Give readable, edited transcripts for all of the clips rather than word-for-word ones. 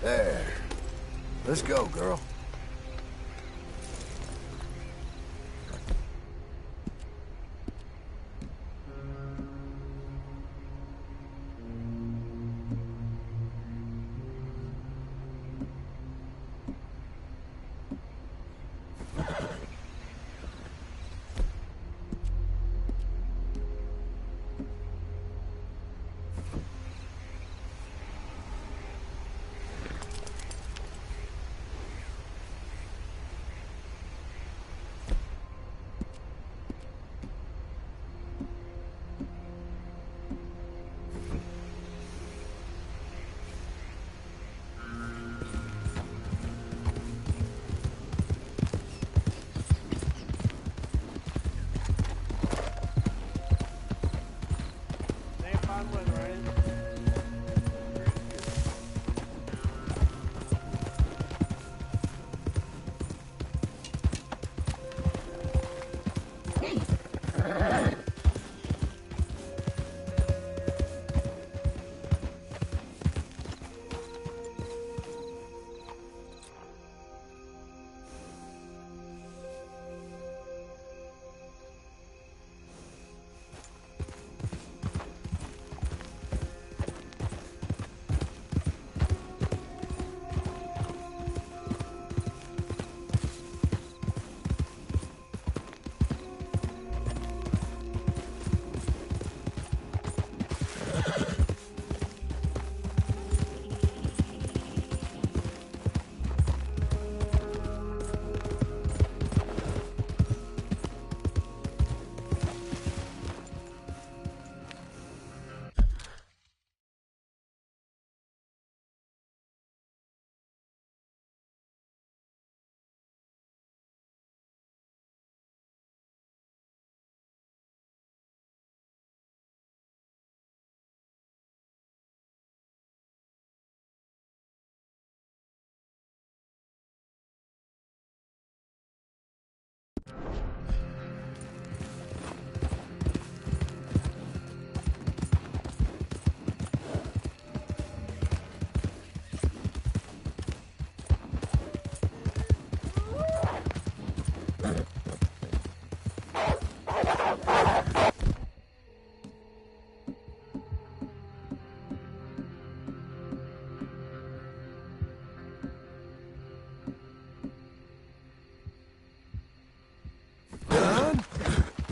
There. Let's go, girl.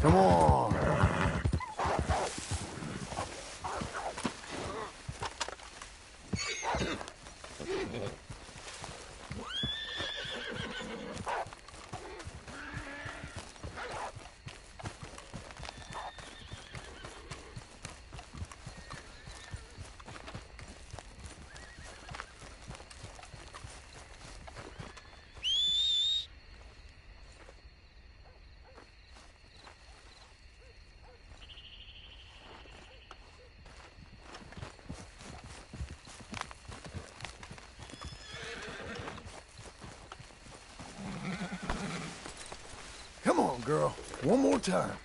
Come on. Come on, girl. One more time.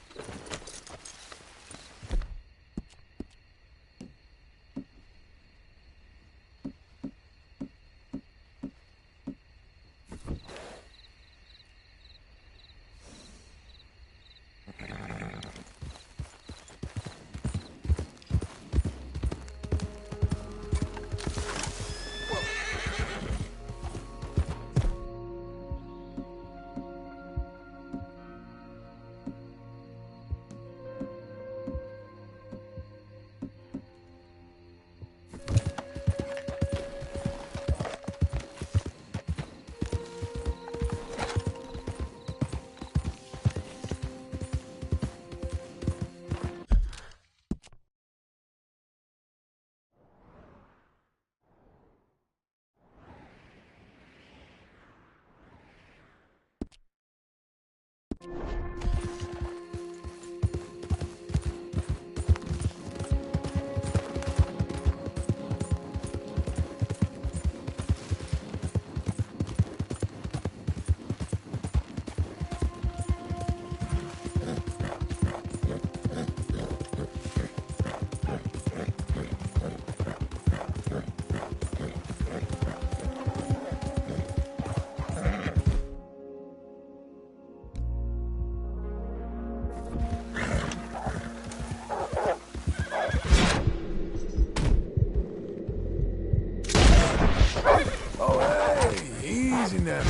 Easy now.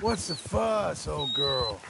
What's the fuss, old girl?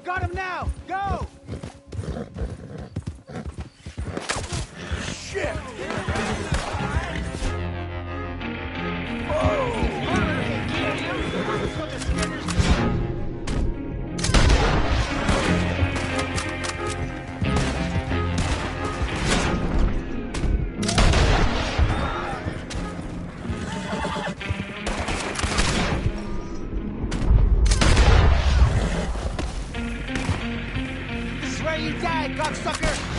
Got him now! Go! Shit! You died, cocksucker!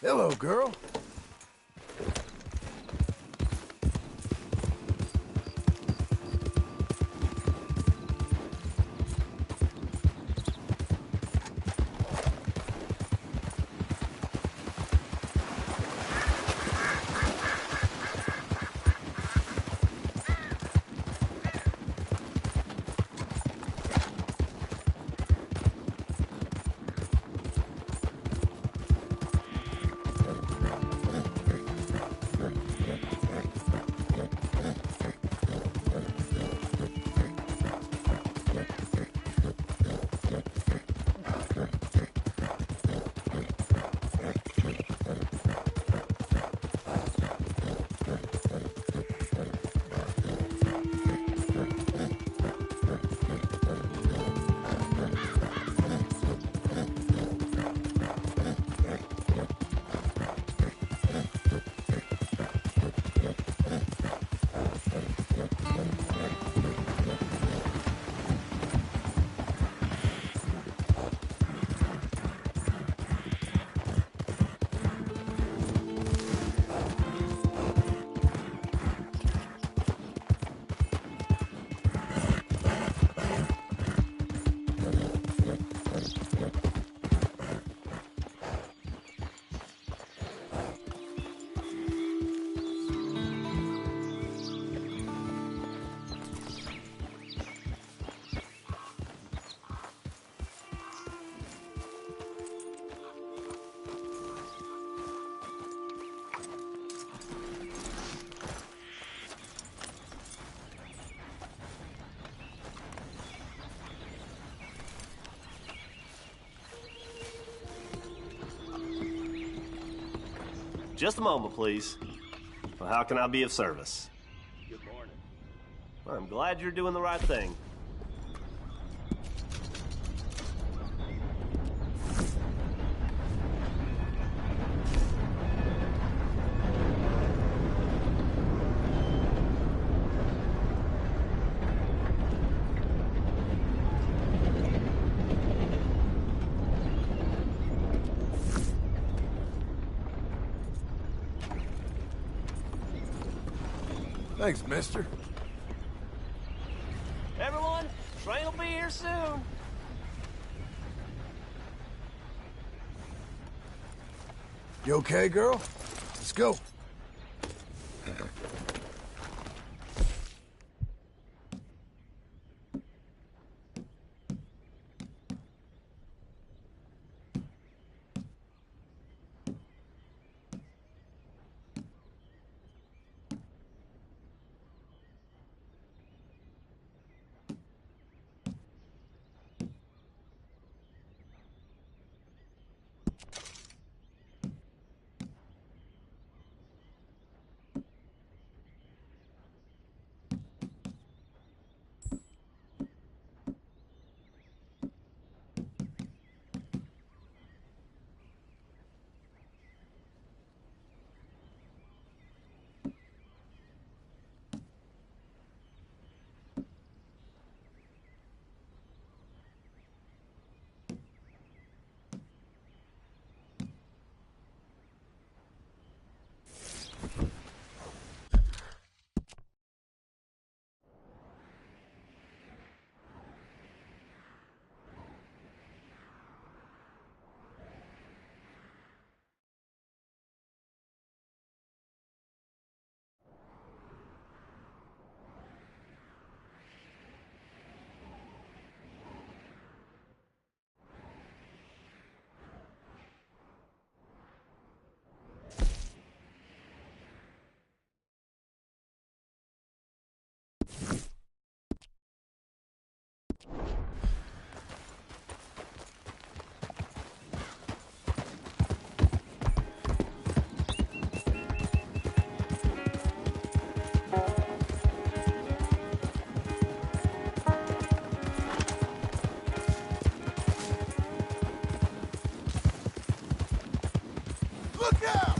Hello, girl. Just a moment, please. Well, how can I be of service? Good morning. Well, I'm glad you're doing the right thing. Thanks, mister. Everyone, train will be here soon. You okay, girl? Let's go. Look out!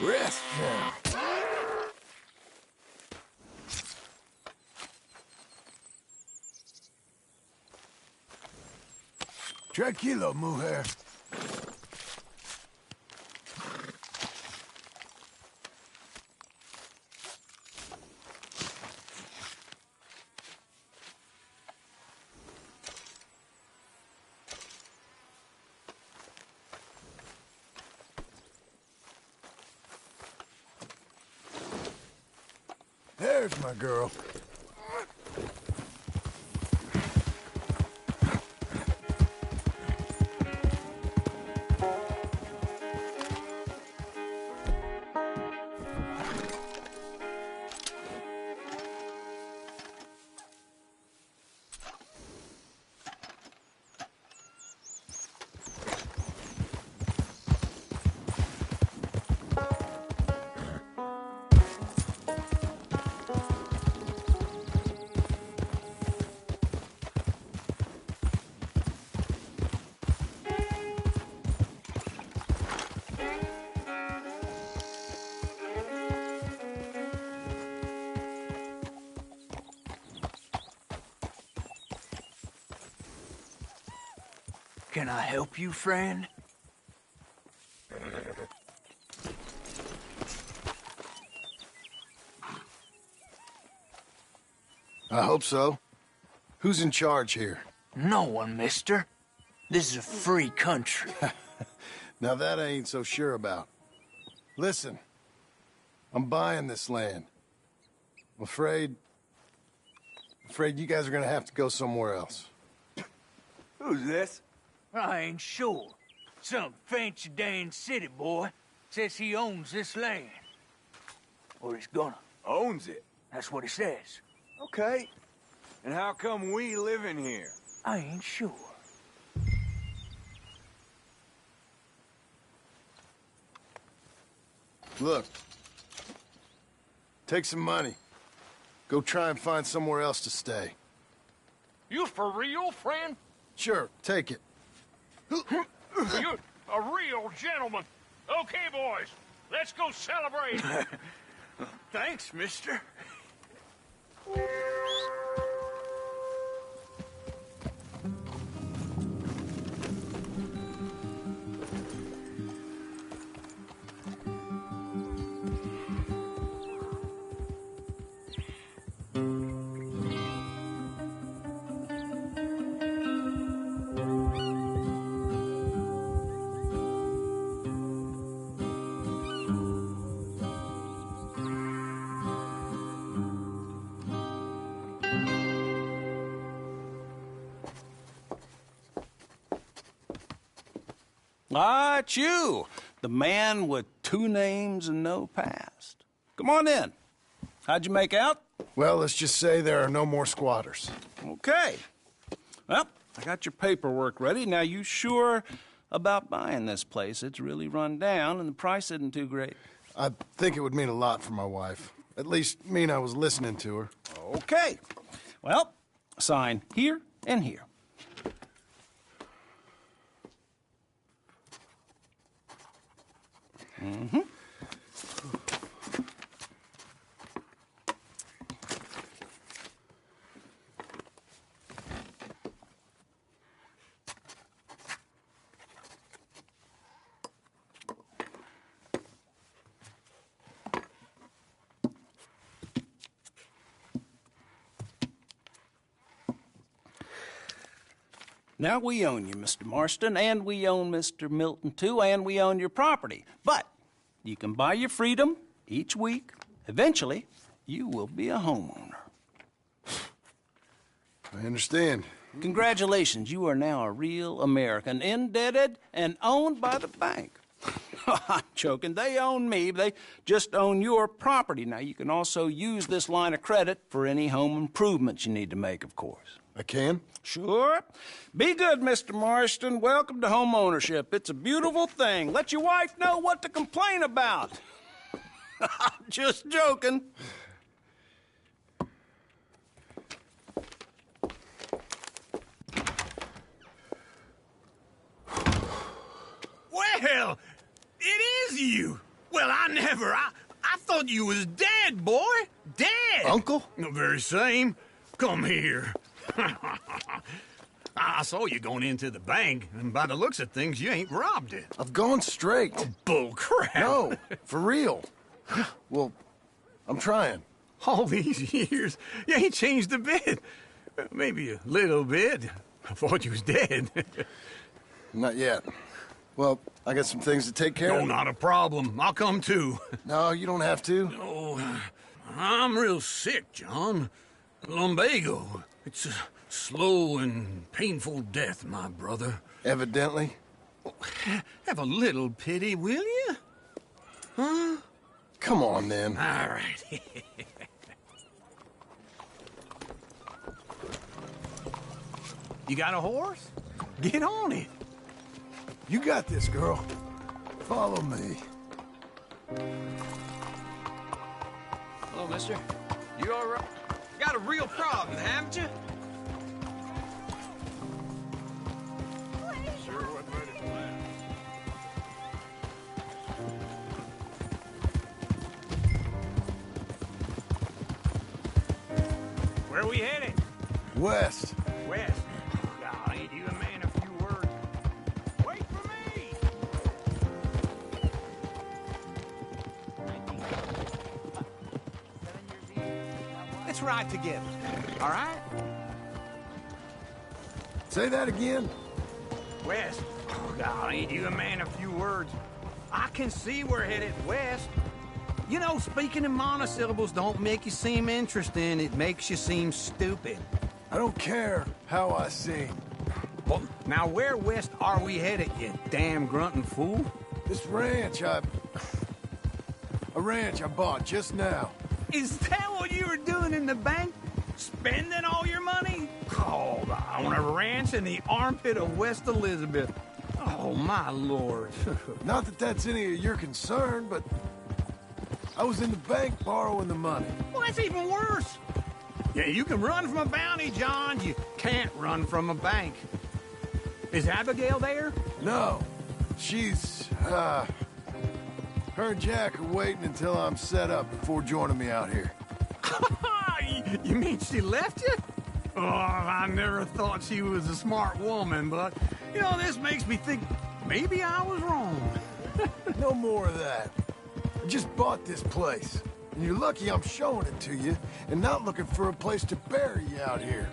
Rest now. Tranquilo, mujer. There's my girl. Can I help you, friend? I hope so. Who's in charge here? No one, mister. This is a free country. Now that I ain't so sure about. Listen, I'm buying this land. I'm afraid you guys are gonna have to go somewhere else. Who's this? I ain't sure. Some fancy Dan city boy says he owns this land. Or he's gonna. Owns it. That's what he says. Okay. And how come we live in here? I ain't sure. Look, take some money. Go try and find somewhere else to stay. You for real, friend? Sure, take it. You a real gentleman. Okay, boys, let's go celebrate. Thanks, mister. Ah, it's you, the man with 2 names and no past. Come on in. How'd you make out? Well, let's just say there are no more squatters. Okay. Well, I got your paperwork ready. Now, you sure about buying this place? It's really run down, and the price isn't too great. I think it would mean a lot for my wife. At least mean I was listening to her. Okay. Well, sign here and here. Mm-hmm. Now, we own you, Mr. Marston, and we own Mr. Milton, too, and we own your property. But you can buy your freedom each week. Eventually, you will be a homeowner. I understand. Congratulations, you are now a real American, indebted and owned by the bank. I'm joking. They own me. They just own your property. Now, you can also use this line of credit for any home improvements you need to make, of course. I can? Sure. Be good, Mr. Marston. Welcome to home ownership. It's a beautiful thing. Let your wife know what to complain about. Just joking. Well, it is you. Well, I whatever. I thought you was dead, boy. Dead. Uncle? The very same. Come here. I saw you going into the bank, and by the looks of things, you ain't robbed it. I've gone straight. Bull crap. No, for real. Well, I'm trying. All these years, you ain't changed a bit. Maybe a little bit. I thought you was dead. Not yet. Well, I got some things to take care No, of. not a problem. I'll come too. No, you don't have to. Oh, I'm real sick, John. Lumbago. It's a slow and painful death, my brother. Evidently. Have a little pity, will you? Huh? Come on, then. All right. You got a horse? Get on it. You got this, girl. Follow me. Hello, mister. You all right? Got a real problem, haven't you? Where we headed? West. West. God, ain't you a man of few words? Wait for me! Let's ride together, all right? Say that again. West. Oh, God, ain't you a man of few words? I can see we're headed west. You know, speaking in monosyllables don't make you seem interesting. It makes you seem stupid. I don't care how I sing. Well, now where west are we headed, you damn grunting fool? This ranch I bought just now. Is that what you were doing in the bank? Spending all your money? Oh, on a ranch in the armpit of West Elizabeth. Oh, my lord. Not that that's any of your concern, but I was in the bank borrowing the money. Well, that's even worse. Yeah, you can run from a bounty, John. You can't run from a bank. Is Abigail there? No, she's, her and Jack are waiting until I'm set up before joining me out here. You mean she left you? Oh, I never thought she was a smart woman, but, you know, this makes me think maybe I was wrong. No more of that. I just bought this place, and you're lucky I'm showing it to you and not looking for a place to bury you out here.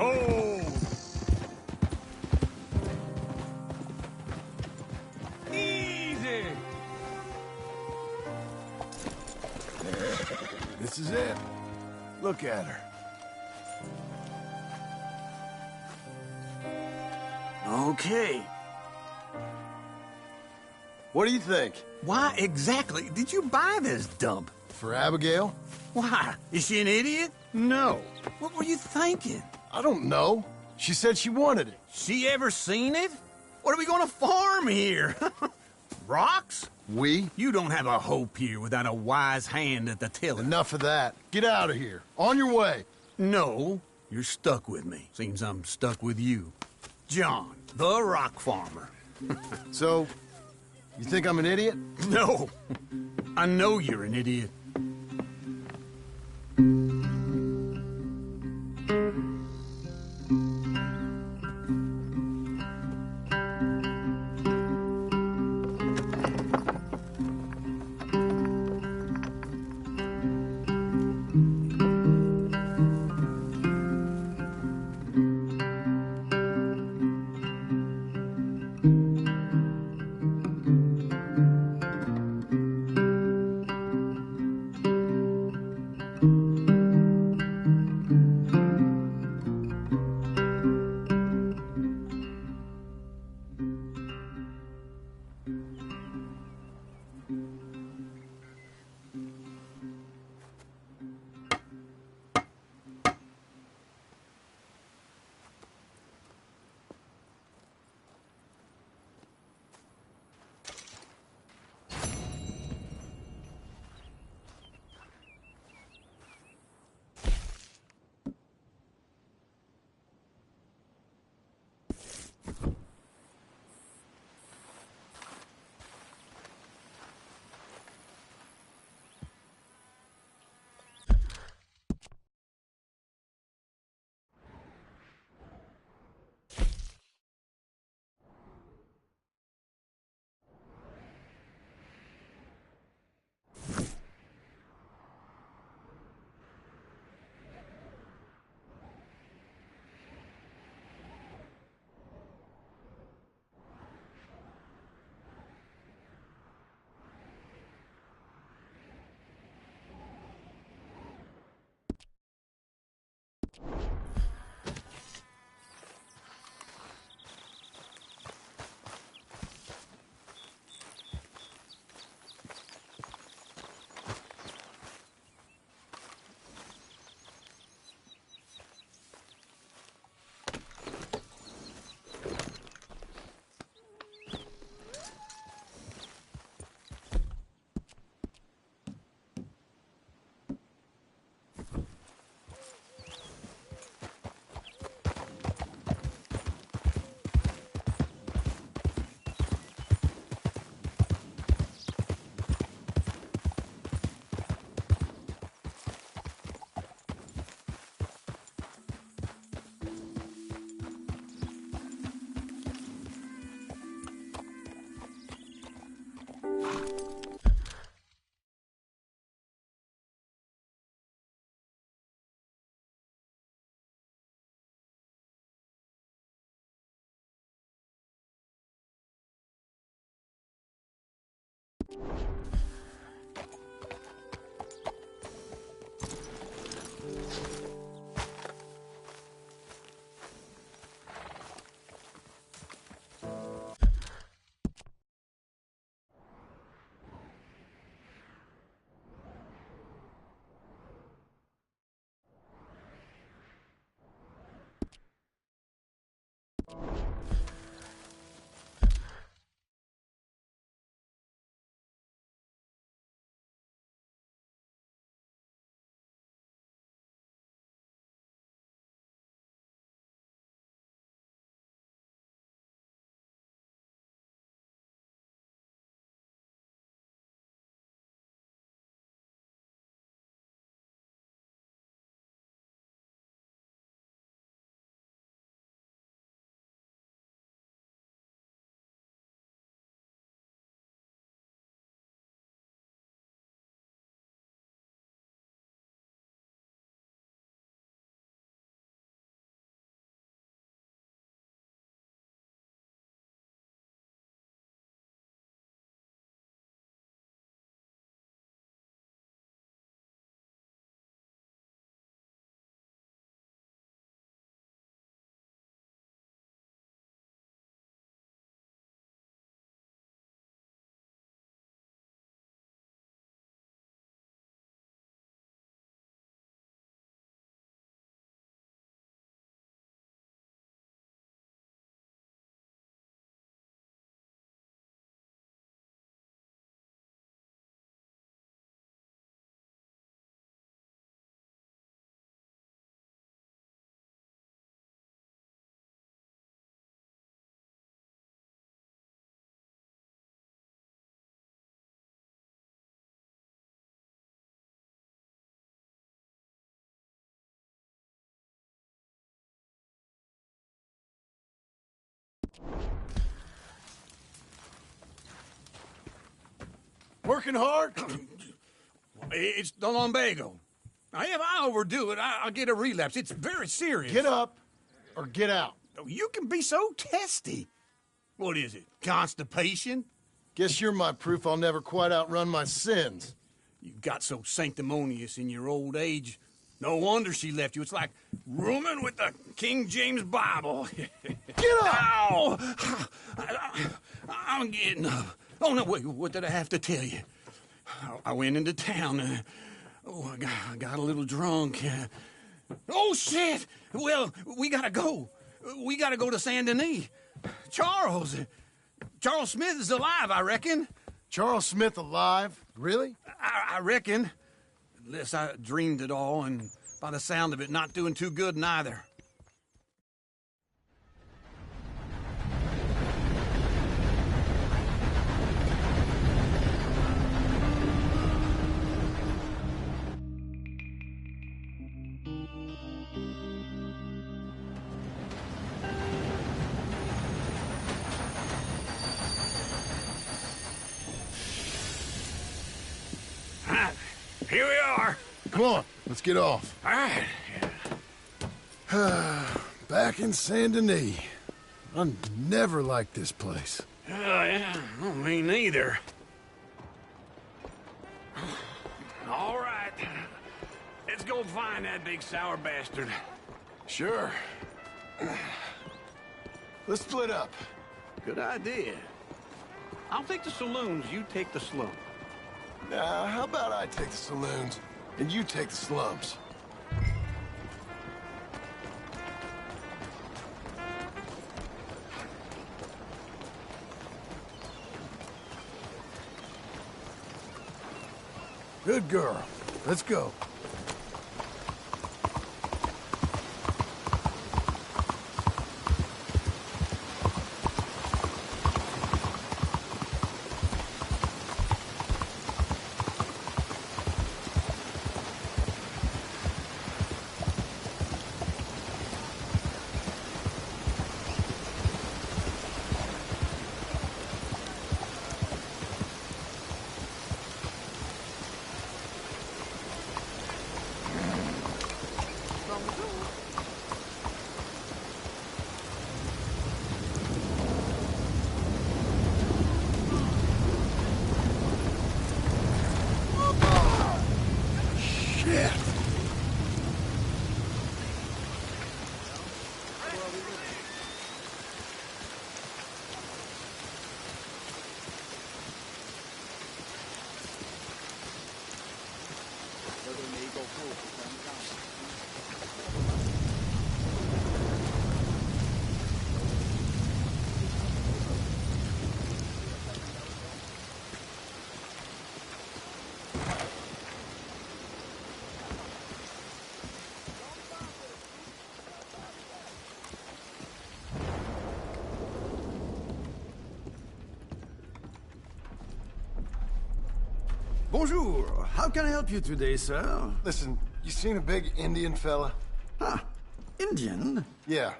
Oh! Easy. This is it. Look at her. Okay. What do you think? Why exactly did you buy this dump? For Abigail? Why? Is she an idiot? No. What were you thinking? I don't know. She said she wanted it. She ever seen it? What are we gonna farm here? Rocks? We? You don't have a hope here without a wise hand at the tiller. Enough of that. Get out of here. On your way. No, you're stuck with me. Seems I'm stuck with you. John, the rock farmer. So, you think I'm an idiot? No, I know you're an idiot. Working hard? It's the lumbago. Now, if I overdo it, I'll get a relapse. It's very serious. Get up or get out. You can be so testy. What is it, constipation? Guess you're my proof I'll never quite outrun my sins. You got so sanctimonious in your old age. No wonder she left you. It's like rooming with the King James Bible. Get up! Ow! I'm getting up. Oh, no, wait, what did I have to tell you? I went into town. I got a little drunk. Oh, shit! Well, we gotta go. We gotta go to Saint Denis. Charles Smith is alive, I reckon. Charles Smith alive? Really? I reckon. Unless I dreamed it all, and by the sound of it, not doing too good neither. Here we are. Come on, let's get off. All right. Back in Saint Denis. I never liked this place. Yeah, well, me neither. All right. Let's go find that big sour bastard. Sure. Let's split up. Good idea. I'll take the saloons, you take the slum. Now, how about I take the saloons, and you take the slums? Good girl. Let's go. Bonjour. How can I help you today, sir? Listen, you seen a big Indian fella? Ah, Indian? Yeah,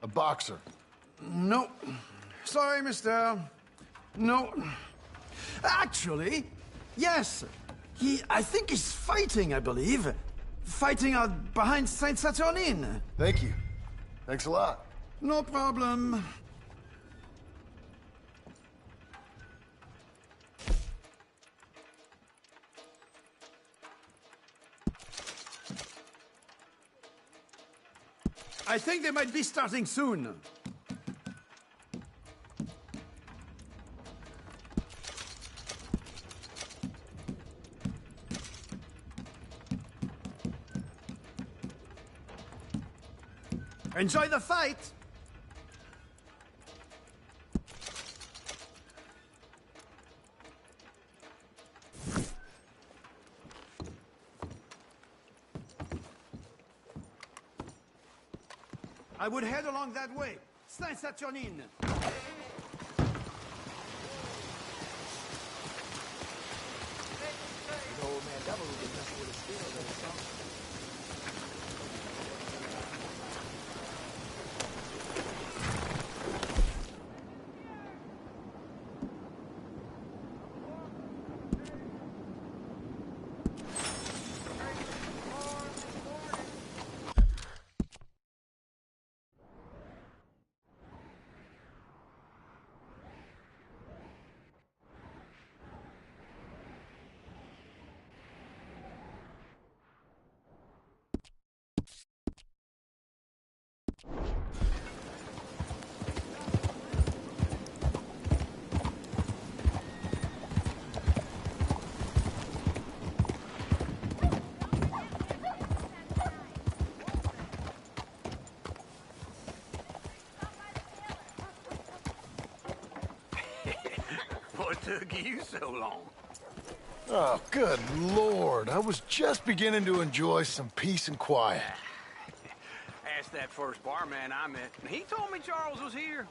a boxer. No. Sorry, mister. No. Actually, yes. I think he's fighting, I believe. Fighting out behind Saint Saturnin. Thank you. Thanks a lot. No problem. I think they might be starting soon. Enjoy the fight! I would head along that way. Saint Saturnin. What took you so long? Oh, good Lord. I was just beginning to enjoy some peace and quiet. Asked that first barman I met, and he told me Charles was here.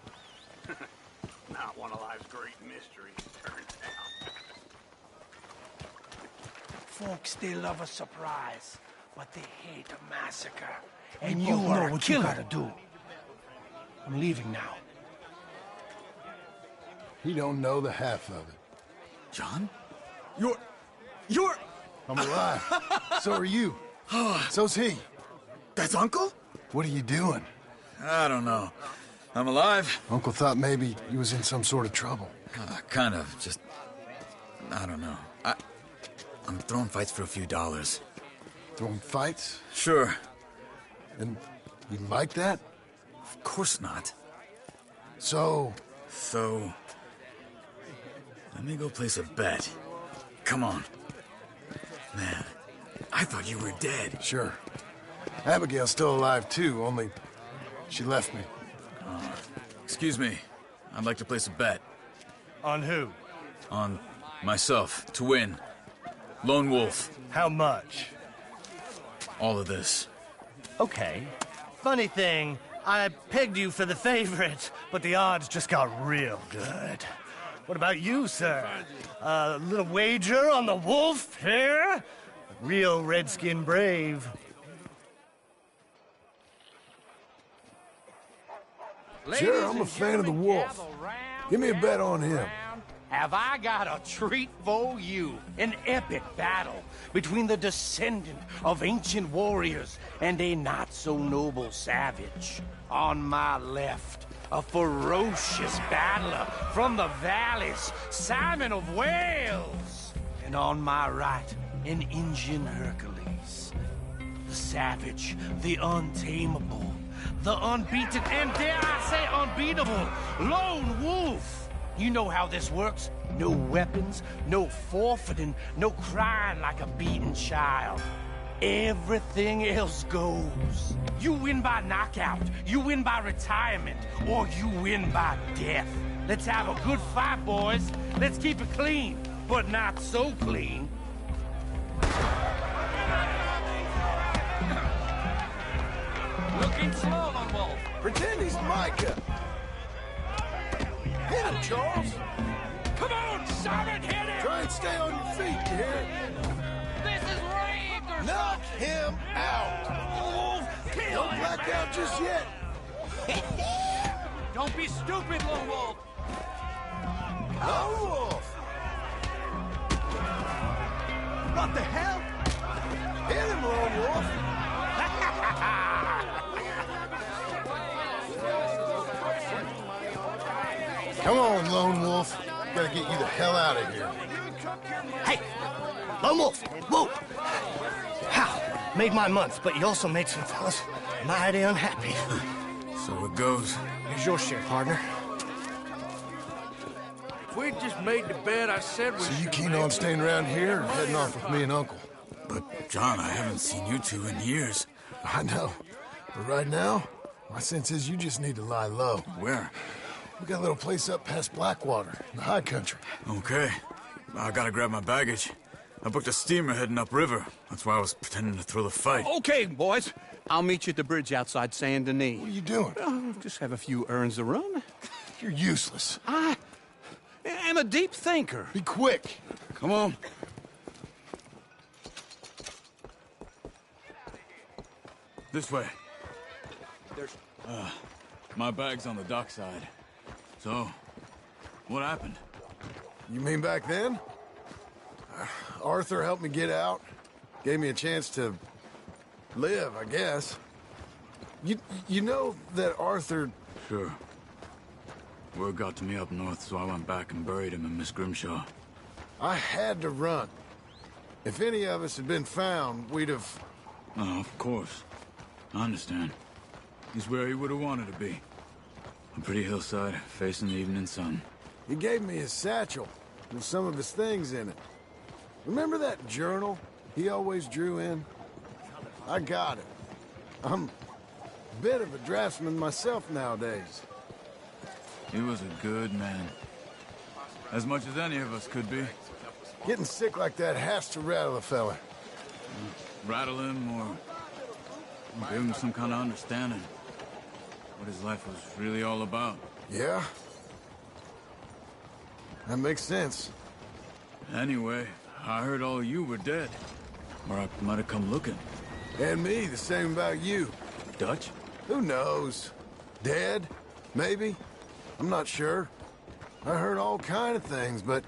Not one of life's great mysteries, turns out. Folks, they love a surprise, but they hate a massacre. And you are a killer. You gotta do. I'm leaving now. He don't know the half of it. John? You're... I'm alive. So are you. So's he. That's Uncle? What are you doing? I don't know. I'm alive. Uncle thought maybe he was in some sort of trouble. Kind of. Just... I don't know. I'm throwing fights for a few dollars. Throwing fights? Sure. And You like that? Of course not. So, let me go place a bet. Come on. Man, I thought you were dead. sure. Abigail's still alive too, only she left me. Excuse me. I'd like to place a bet. On who? On myself, to win. Lone Wolf. How much? All of this. Okay. Funny thing, I pegged you for the favorite, but the odds just got real good. What about you, sir? A little wager on the wolf here? Real redskin brave. Sure, I'm a fan of the wolf. Give me a bet on him. Have I got a treat for you? An epic battle between the descendant of ancient warriors and a not-so-noble savage. On my left, a ferocious battler from the valleys, Simon of Wales. And on my right, an Indian Hercules. The savage, the untamable, the unbeaten, and dare I say unbeatable, Lone Wolf. You know how this works. No weapons, no forfeiting, no crying like a beaten child. Everything else goes. You win by knockout, you win by retirement, or you win by death. Let's have a good fight, boys. Let's keep it clean, but not so clean. Looking slow, Lone Wolf. Pretend he's Micah. Hit him, Charles. Come on, Simon, hit him! Try and stay on your feet, you hear? This is rigged or Knock him out. Don't black out just yet. Don't be stupid, Lone Wolf. Lone Wolf. What the hell? Hit him, Lone Wolf. Come on, Lone Wolf. Gotta get you the hell out of here. Hey, Lone Wolf, whoa! How? Made my month, but you also made some fellas mighty unhappy. So it goes. Here's your share, partner. If we'd just made the bet I said we So you should keen make, on staying around here or heading off with me and Uncle? But, John, I haven't seen you two in years. I know. But right now, my sense is you just need to lie low. Where? We got a little place up past Blackwater, in the high country. Okay. I gotta grab my baggage. I booked a steamer heading upriver. That's why I was pretending to throw the fight. Okay, boys. I'll meet you at the bridge outside Saint Denis. What are you doing? Just have a few errands to run. You're useless. I am a deep thinker. Be quick. Come on. This way. My bag's on the dockside. So, what happened? You mean back then? Arthur helped me get out. Gave me a chance to live, I guess. You know that Arthur... Sure. Word got to me up north, so I went back and buried him in Miss Grimshaw. I had to run. If any of us had been found, we'd have... Oh, of course. I understand. He's where he would have wanted to be. A pretty hillside, facing the evening sun. He gave me his satchel with some of his things in it. Remember that journal he always drew in? I got it. I'm a bit of a draftsman myself nowadays. He was a good man. As much as any of us could be. Getting sick like that has to rattle a fella. Rattle him or give him some kind of understanding. What his life was really all about. Yeah? That makes sense. Anyway, I heard all you were dead. Or I might have come looking. And me, the same about you. Dutch? Who knows? Dead? Maybe? I'm not sure. I heard all kind of things, but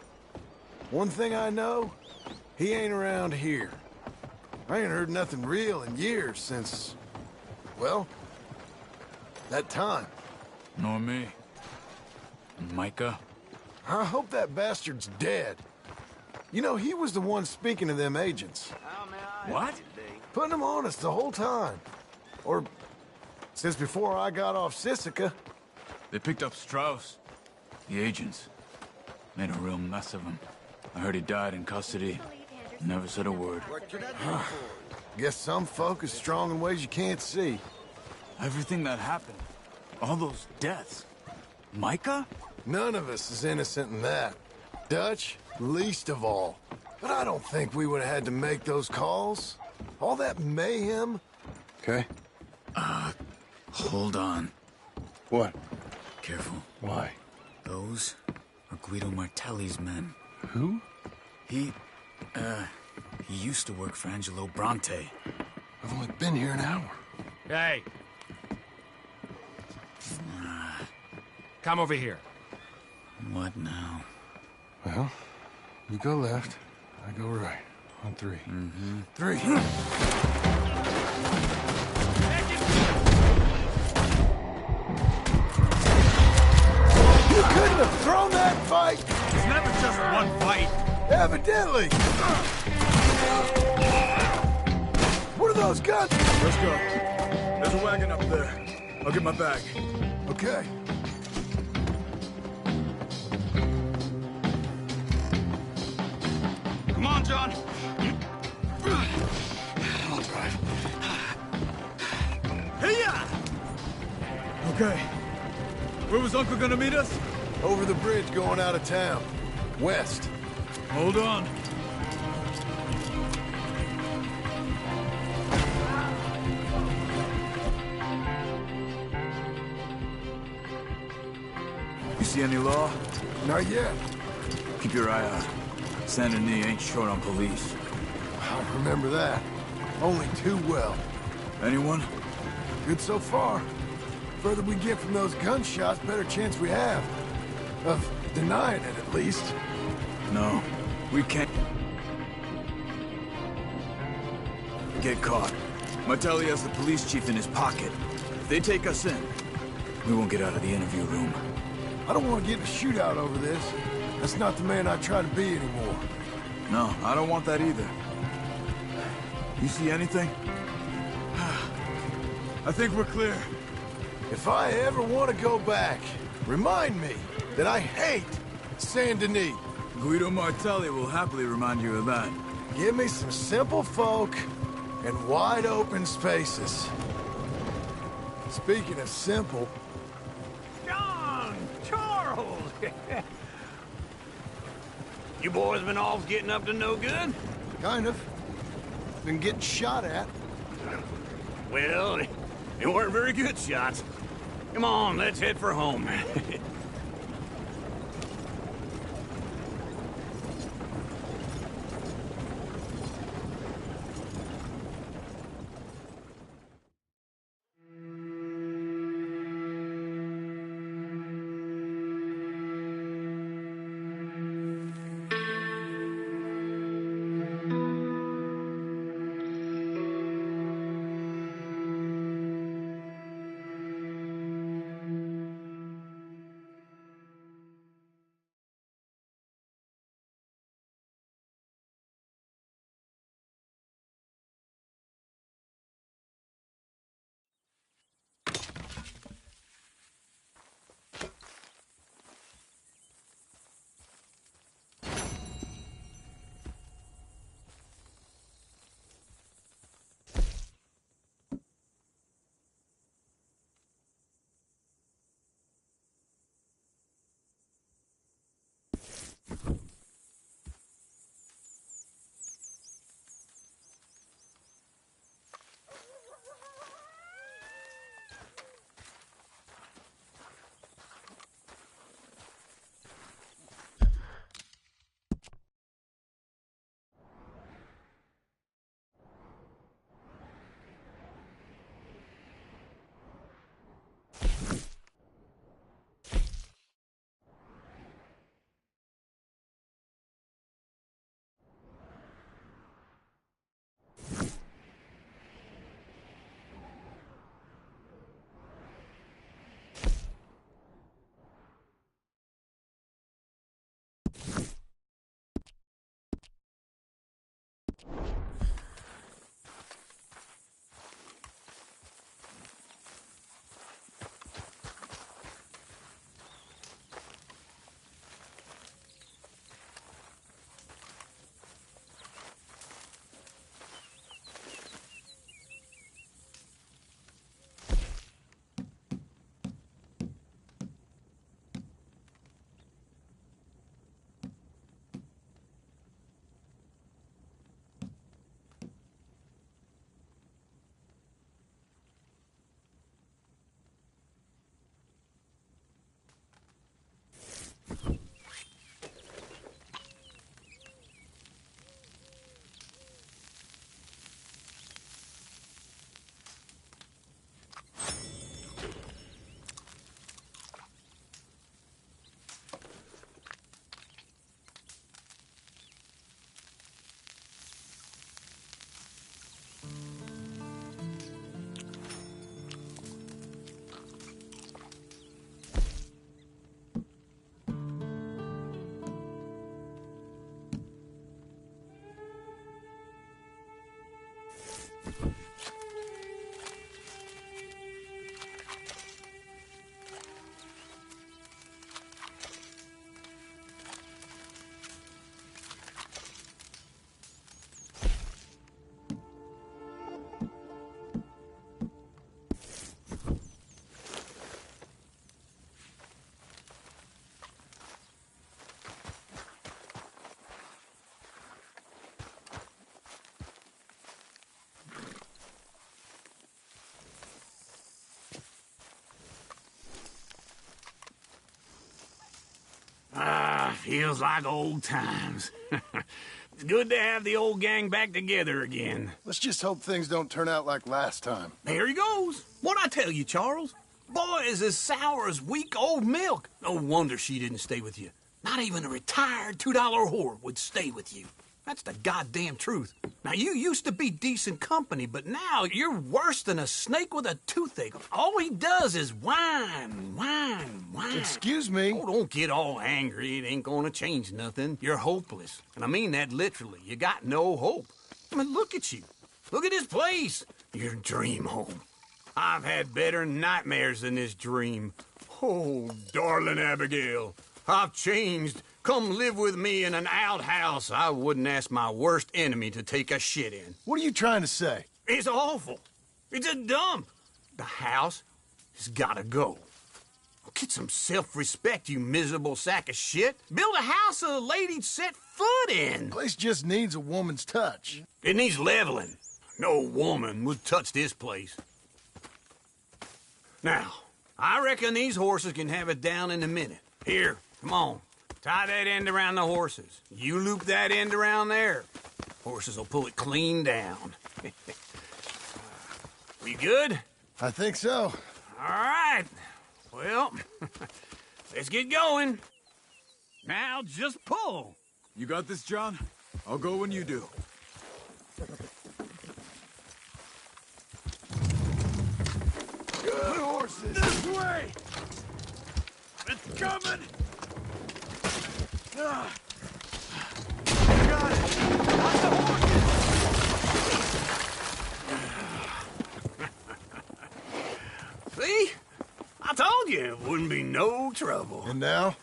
one thing I know, he ain't around here. I ain't heard nothing real in years since, well, that time. Nor me. And Micah? I hope that bastard's dead. You know, he was the one speaking to them agents. What? Putting them on us the whole time. Or Since before I got off Sisika. They picked up Strauss. The agents. Made a real mess of him. I heard he died in custody. Never said a word. Guess some folk is strong in ways you can't see. Everything that happened. All those deaths. Micah? None of us is innocent in that. Dutch, least of all. But I don't think we would have had to make those calls. All that mayhem. Okay. Hold on. What? Careful. Why? Those are Guido Martelli's men. Who? He used to work for Angelo Bronte. I've only been here an hour. Hey. Come over here. What now? Well, you go left, I go right. On three. Mm-hmm. 3. You couldn't have thrown that fight! It's never just one fight. Evidently! What are those guns? Let's go. There's a wagon up there. I'll get my bag. Okay. Come on, John. I'll drive. Hey-ya! Okay. Where was Uncle gonna meet us? Over the bridge going out of town. West. Hold on. You see any law? Not yet. Keep your eye out. Saint Denis ain't short on police. I remember that. Only too well. Anyone? Good so far. Further we get from those gunshots, better chance we have. Of denying it, at least. No. We can't get caught. Martelli has the police chief in his pocket. If they take us in, we won't get out of the interview room. I don't want to get in a shootout over this. That's not the man I try to be anymore. No, I don't want that either. You see anything? I think we're clear. If I ever want to go back, remind me that I hate Saint Denis. Guido Martelli will happily remind you of that. Give me some simple folk and wide open spaces. Speaking of simple, John! Charles! You boys been off getting up to no good? kind of. Been getting shot at. Well, they weren't very good shots. Come on, let's head for home. Feels like old times. It's good to have the old gang back together again. Let's just hope things don't turn out like last time. There he goes. What'd I tell you, Charles? Boy is as sour as week-old milk. No wonder she didn't stay with you. Not even a retired $2 whore would stay with you. That's the goddamn truth. Now, you used to be decent company, but now you're worse than a snake with a toothache. All he does is whine, whine, whine. Excuse me? Oh, don't get all angry. It ain't gonna change nothing. You're hopeless. And I mean that literally. You got no hope. I mean, look at you. Look at this place. Your dream home. I've had better nightmares than this dream. Oh, darling Abigail, I've changed. Come live with me in an outhouse I wouldn't ask my worst enemy to take a shit in. What are you trying to say? It's awful. It's a dump. The house has gotta go. Get some self-respect, you miserable sack of shit. Build a house a lady'd set foot in. The place just needs a woman's touch. It needs leveling. No woman would touch this place. Now, I reckon these horses can have it down in a minute. Here, come on. Tie that end around the horses. You loop that end around there. Horses will pull it clean down. We good? I think so. All right. Well, let's get going. Now just pull. You got this, John? I'll go when you do. Good horses. This way! It's coming! Ah. Got it! Watch the horses! See? I told you it wouldn't be no trouble. And now?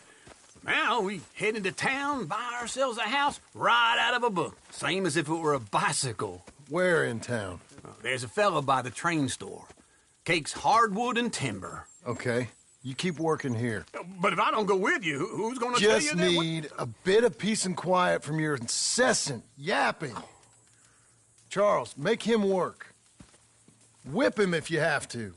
Now we head into town, buy ourselves a house right out of a book. Same as if it were a bicycle. Where in town? There's a fella by the train store. Cakes hardwood and timber. Okay. You keep working here. But if I don't go with you, who's gonna tell you Just that? need a bit of peace and quiet from your incessant yapping. Charles, make him work. Whip him if you have to.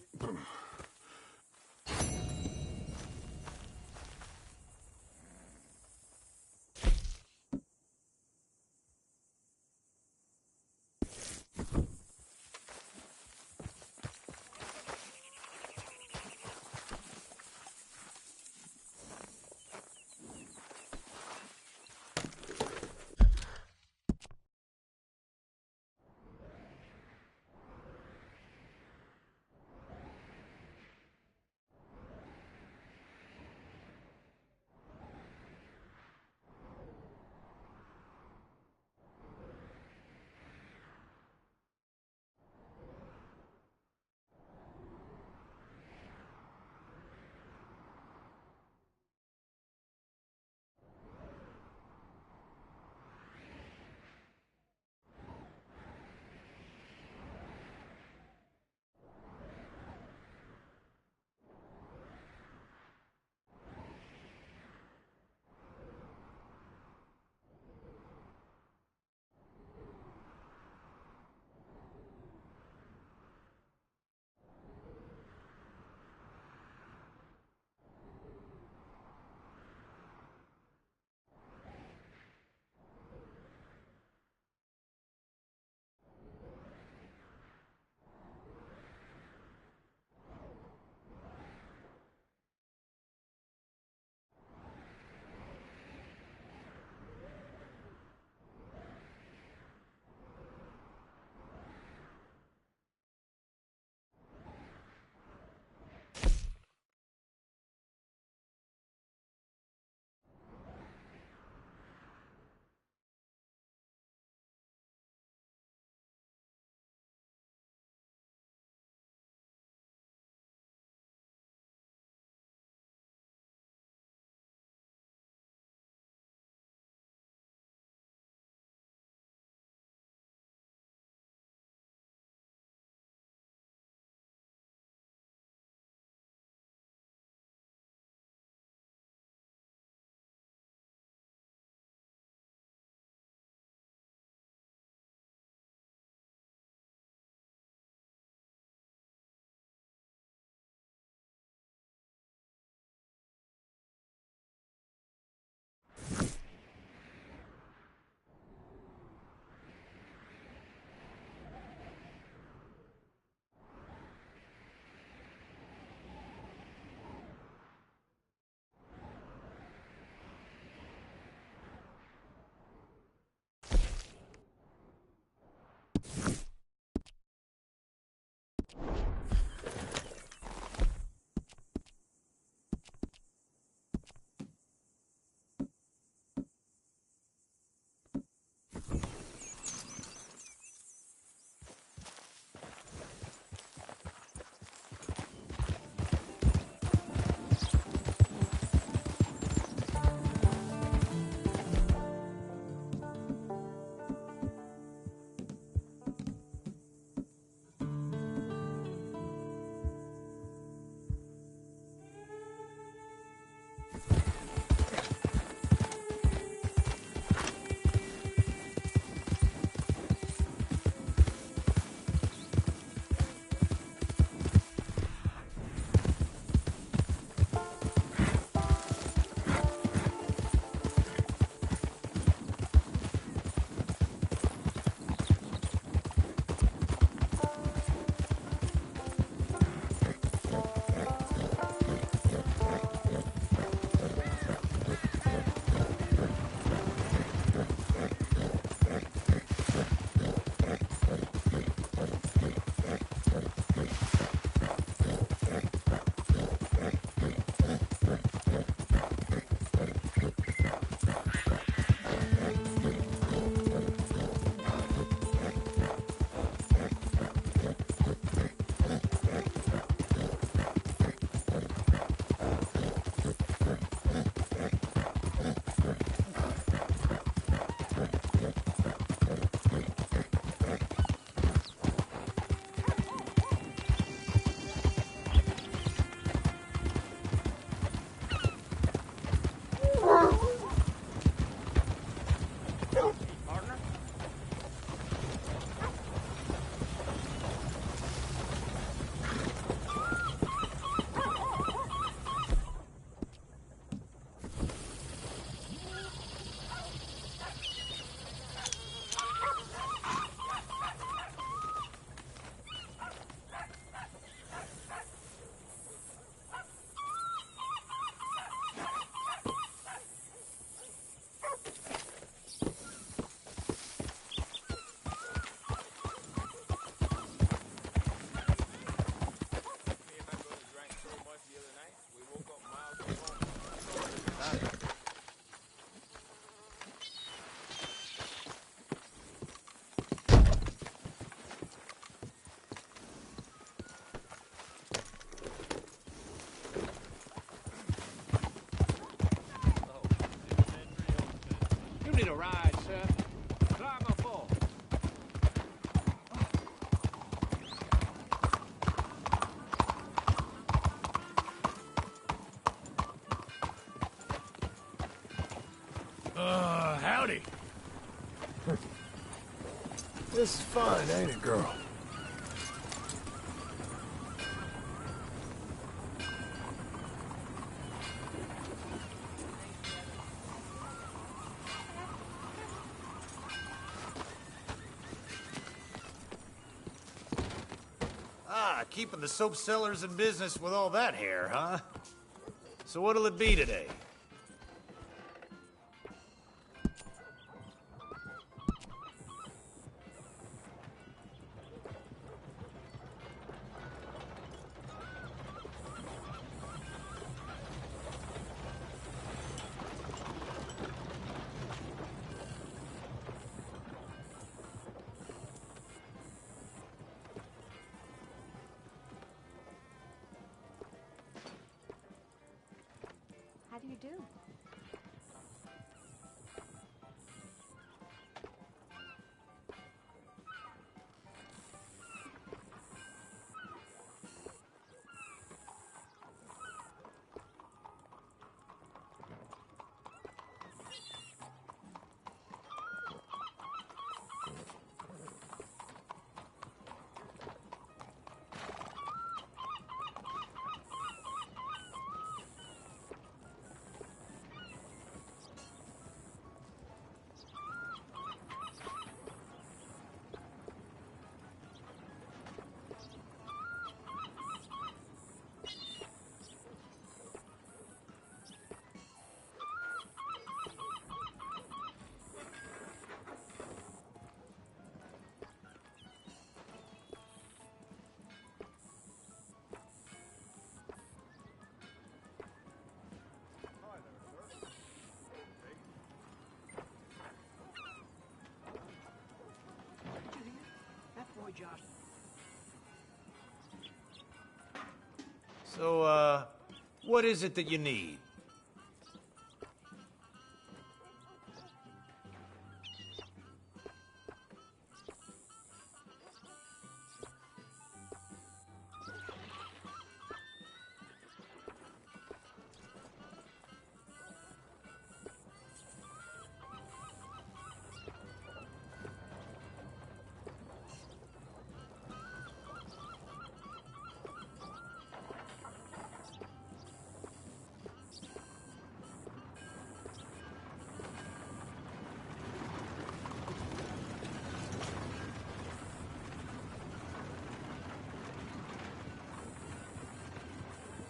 Howdy. This is fine, ain't it, girl? Keeping the soap sellers in business with all that hair, huh? So what'll it be today? How do you do? So, what is it that you need?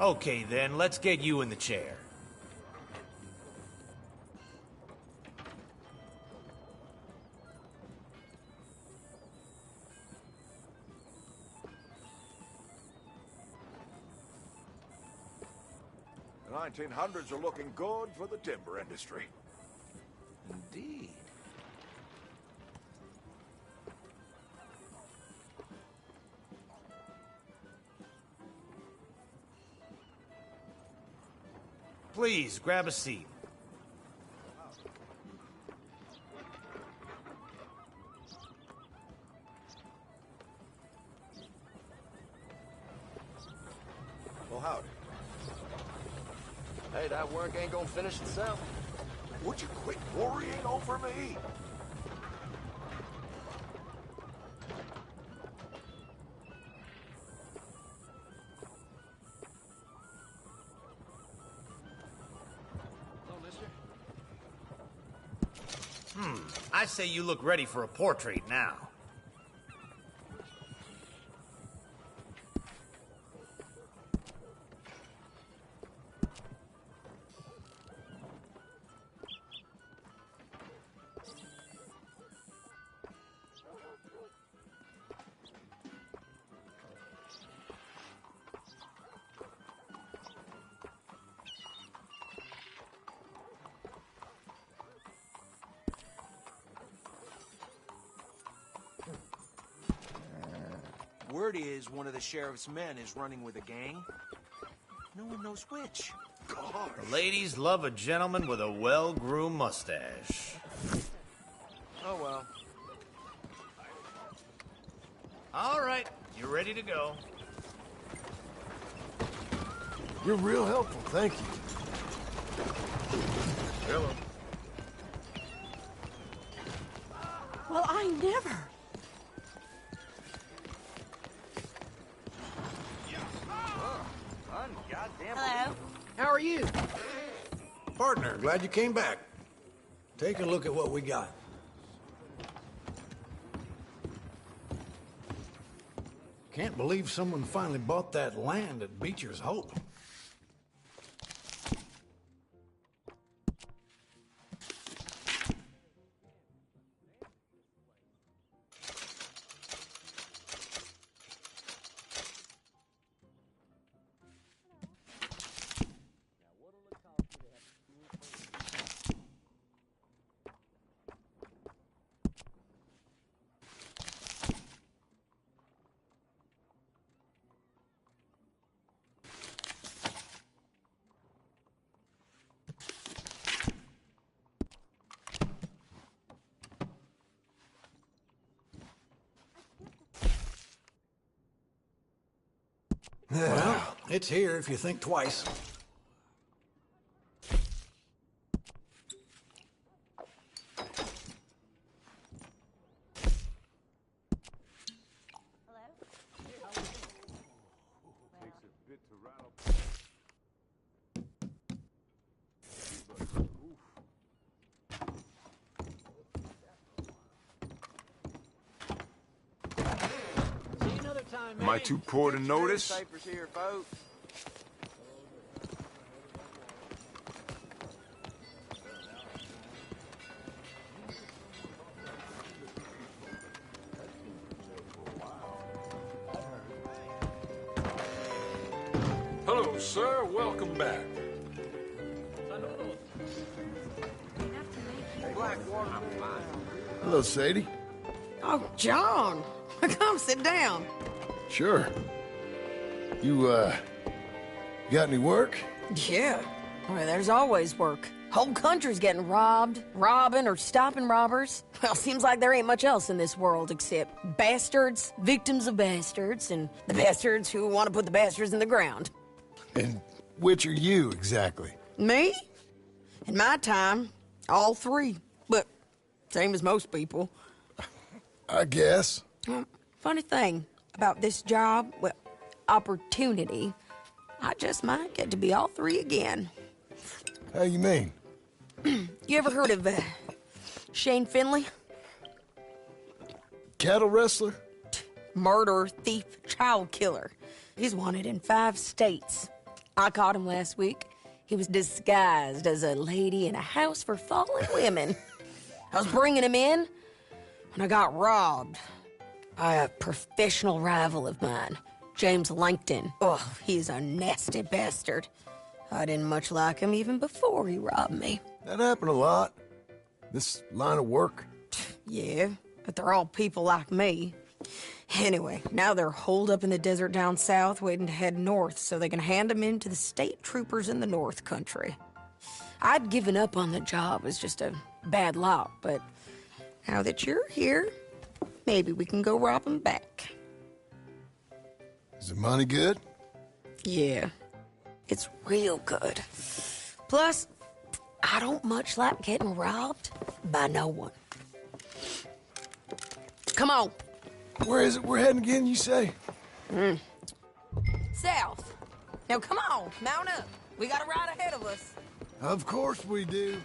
Okay, then, let's get you in the chair. The 1900s are looking good for the timber industry. Indeed. Please, grab a seat. Well, howdy. Hey, that work ain't gonna finish itself. Would you quit worrying over me? I say you look ready for a portrait now. Word is one of the sheriff's men is running with a gang. No one knows which. Gosh. The ladies love a gentleman with a well-groomed mustache. Oh well. All right, you're ready to go. You're real helpful, thank you. Hello. Hello. How are you? Partner, glad you came back. Take a look at what we got. Can't believe someone finally bought that land at Beecher's Hope. Well, it's here if you think twice. Am I too poor to notice? Papers here, folks. Hello, sir. Welcome back. Blackwater. Hello, Sadie. Oh, John. Come sit down. Sure. You got any work? Yeah. Well, there's always work. Whole country's getting robbed, robbing, or stopping robbers. Well, seems like there ain't much else in this world except bastards, victims of bastards, and the bastards who want to put the bastards in the ground. And which are you, exactly? Me? In my time, all three. But same as most people. I guess. Funny thing about this job, well, opportunity, I just might get to be all three again. How you mean? You ever heard of Shane Finley? Cattle wrestler? Murderer, thief, child killer. He's wanted in 5 states. I caught him last week. He was disguised as a lady in a house for fallen women. I was bringing him in when I got robbed by a professional rival of mine, James Langton. Oh, he's a nasty bastard. I didn't much like him even before he robbed me. That happened a lot. This line of work. Yeah, but they're all people like me. Anyway, now they're holed up in the desert down south, waiting to head north so they can hand them in to the state troopers in the north country. I'd given up on the job. It was just a bad lot, but now that you're here, maybe we can go rob them back. Is the money good? Yeah, it's real good. Plus, I don't much like getting robbed by no one. Come on. Where is it we're heading again, you say? South. Now come on, mount up. We got a ride ahead of us. Of course we do.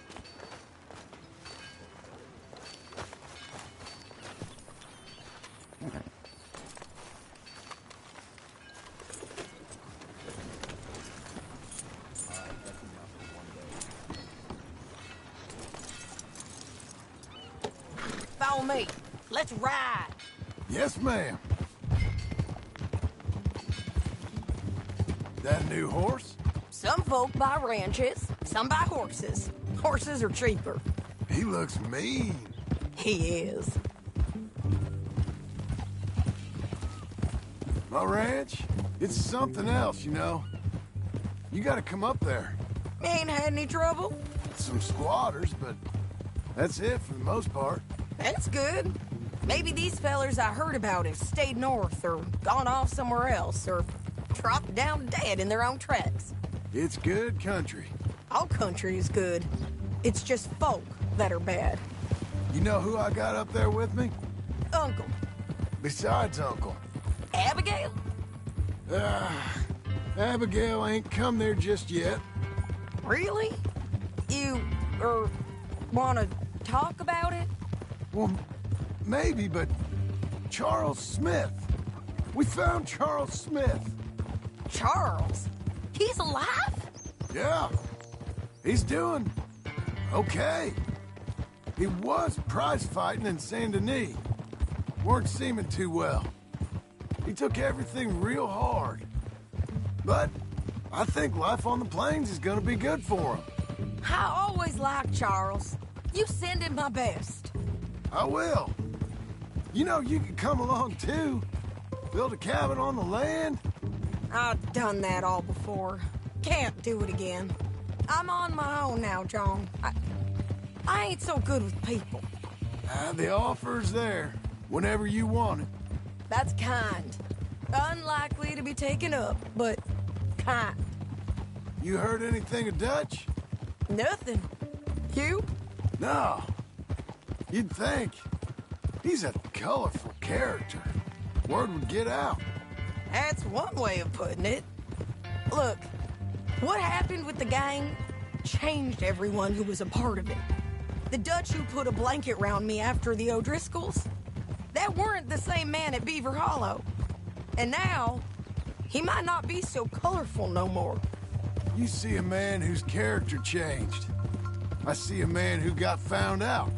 Follow me. Let's ride. Yes, ma'am. That a new horse? Some folk buy ranches, some buy horses. Horses are cheaper. He looks mean. He is. My ranch? It's something else, you know. You gotta come up there. Ain't had any trouble? Some squatters, but that's it for the most part. That's good. Maybe these fellers I heard about have stayed north or gone off somewhere else or dropped down dead in their own tracks. It's good country. All country is good. It's just folk that are bad. You know who I got up there with me? Uncle. Besides Uncle. Abigail? Abigail ain't come there just yet. Really? You, want to talk about it? Well, maybe, but Charles Smith. We found Charles Smith. Charles? He's alive? Yeah. He's doing okay. He was prize fighting in Saint Denis. Weren't seeming too well. He took everything real hard. But I think life on the plains is gonna be good for him. I always liked Charles. You send him my best. I will. You know, you could come along too. Build a cabin on the land. I've done that all before. Can't do it again. I'm on my own now, John. I ain't so good with people. The offer's there, whenever you want it. That's kind. Unlikely to be taken up, but kind. You heard anything of Dutch? Nothing. You? No. You'd think. He's a colorful character. Word would get out. That's one way of putting it. Look, what happened with the gang changed everyone who was a part of it. The Dutch who put a blanket round me after the O'Driscolls, that weren't the same man at Beaver Hollow. And now, he might not be so colorful no more. You see a man whose character changed. I see a man who got found out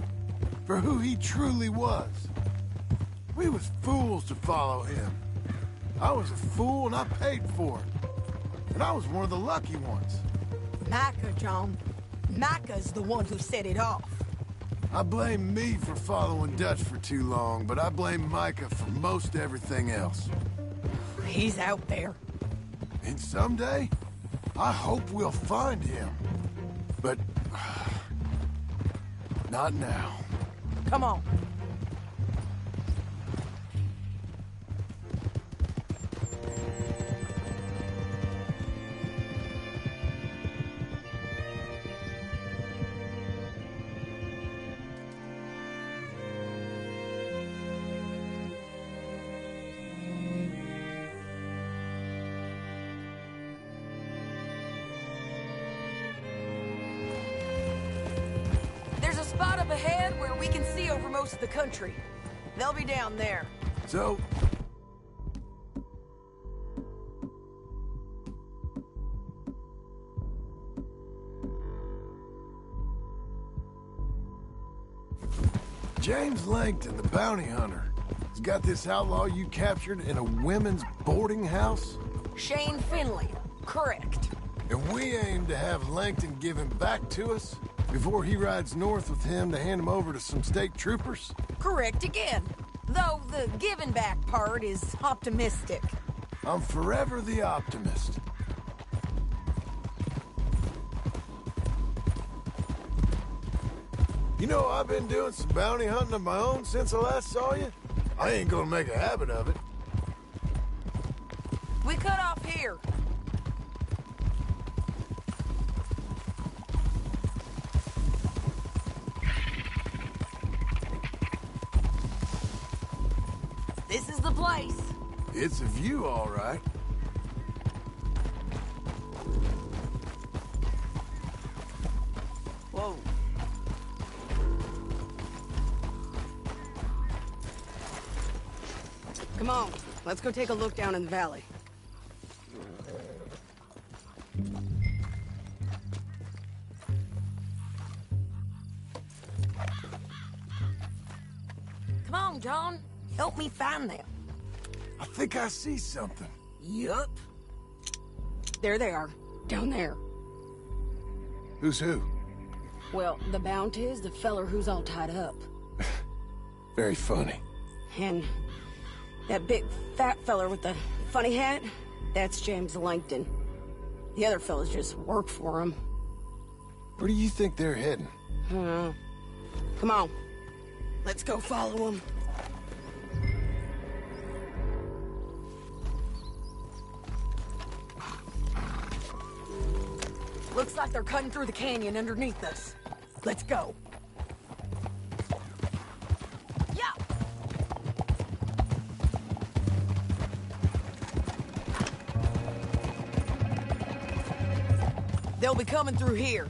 for who he truly was. We was fools to follow him. I was a fool and I paid for it. And I was one of the lucky ones. Micah, John. Micah's the one who set it off. I blame me for following Dutch for too long, but I blame Micah for most everything else. He's out there. And someday, I hope we'll find him. But not now. Come on. Spot up ahead where we can see over most of the country. They'll be down there. So... James Langton, the bounty hunter, has got this outlaw you captured in a women's boarding house? Shane Finley, correct. And we aim to have Langton give him back to us before he rides north with him to hand him over to some state troopers? Correct again. Though the giving back part is optimistic. I'm forever the optimist. You know, I've been doing some bounty hunting of my own since I last saw you. I ain't gonna make a habit of it. We cut off here. This is the place. It's a view, all right. Whoa. Come on, let's go take a look down in the valley. Come on, John. Help me find them. I think I see something. Yup. There they are, down there. Who's who? Well, the Bounty is the feller who's all tied up. Very funny. And that big fat feller with the funny hat, that's James Langton. The other fellas just work for him. Where do you think they're heading? Come on. Let's go follow them. Looks like they're cutting through the canyon underneath us. Let's go. Yeah. They'll be coming through here.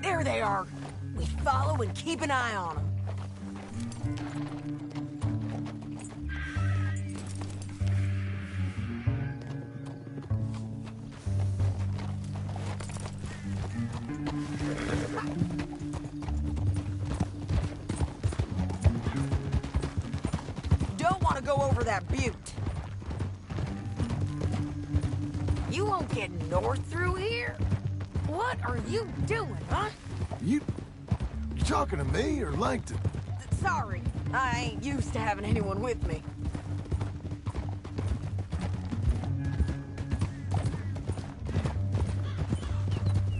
There they are. We follow and keep an eye on them. Don't want to go over that butte. You won't get north through here? What are you doing, huh? You talking to me or Langton? Sorry, I ain't used to having anyone with me.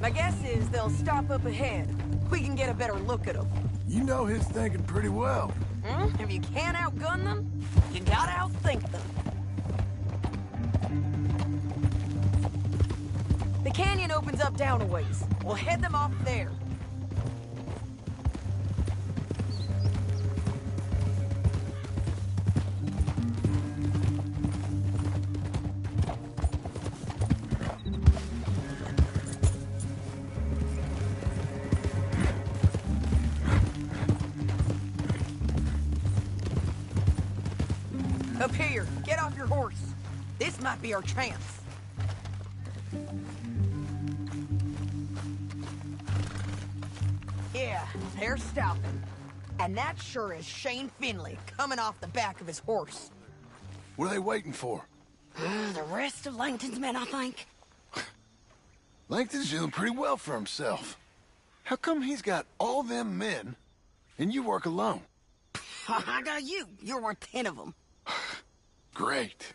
My guess is they'll stop up ahead. We can get a better look at them. You know his thinking pretty well. If you can't outgun them, you gotta outthink them. The canyon opens up down a ways. We'll head them off there. Up here, get off your horse. This might be our chance. Yeah, they're stopping. And that sure is Shane Finley coming off the back of his horse. What are they waiting for? The rest of Langton's men, I think. Langton's doing pretty well for himself. How come he's got all them men, and you work alone? I got you. You're worth 10 of them. Great.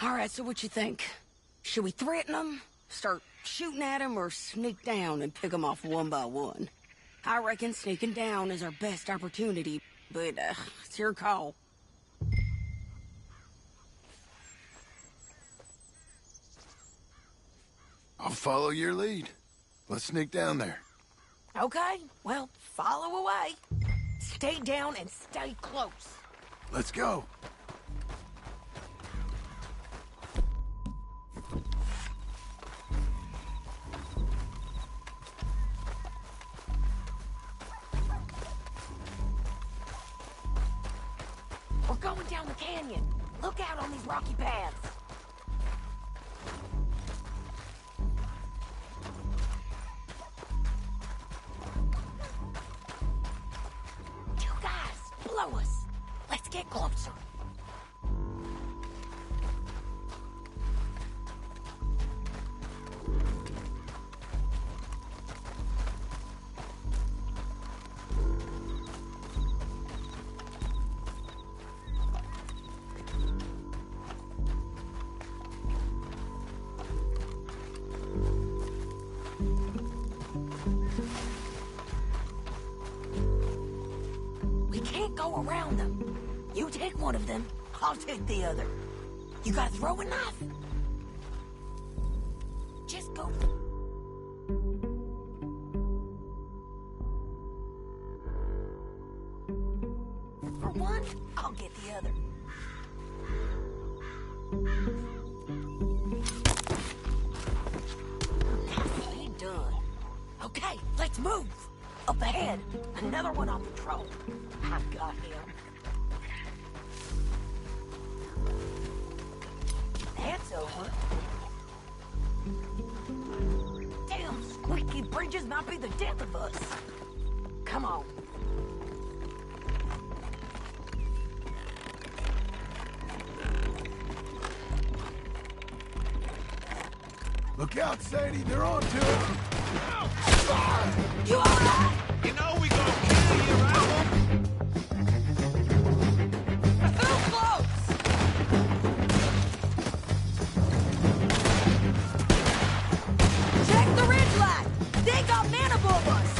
All right, so what you think? Should we threaten them, start shooting at them, or sneak down and pick them off one by one? I reckon sneaking down is our best opportunity, but it's your call. I'll follow your lead. Let's sneak down there. Okay, well, follow away. Stay down and stay close. Let's go. We're going down the canyon. Look out on these rocky paths. You guys, blow us. Let's get closer. Go around them. You take one of them, I'll take the other. You got a throwing knife? Just go. For one, I'll get the other. Nicely done. Okay, let's move. Up ahead, another one on patrol. I've got him. That's over. Damn, squeaky bridges might be the death of us. Come on. Look out, Sadie. They're on to it. You all right? You know we gonna kill you, right? Too close! Check the ridgeline! They got men above us!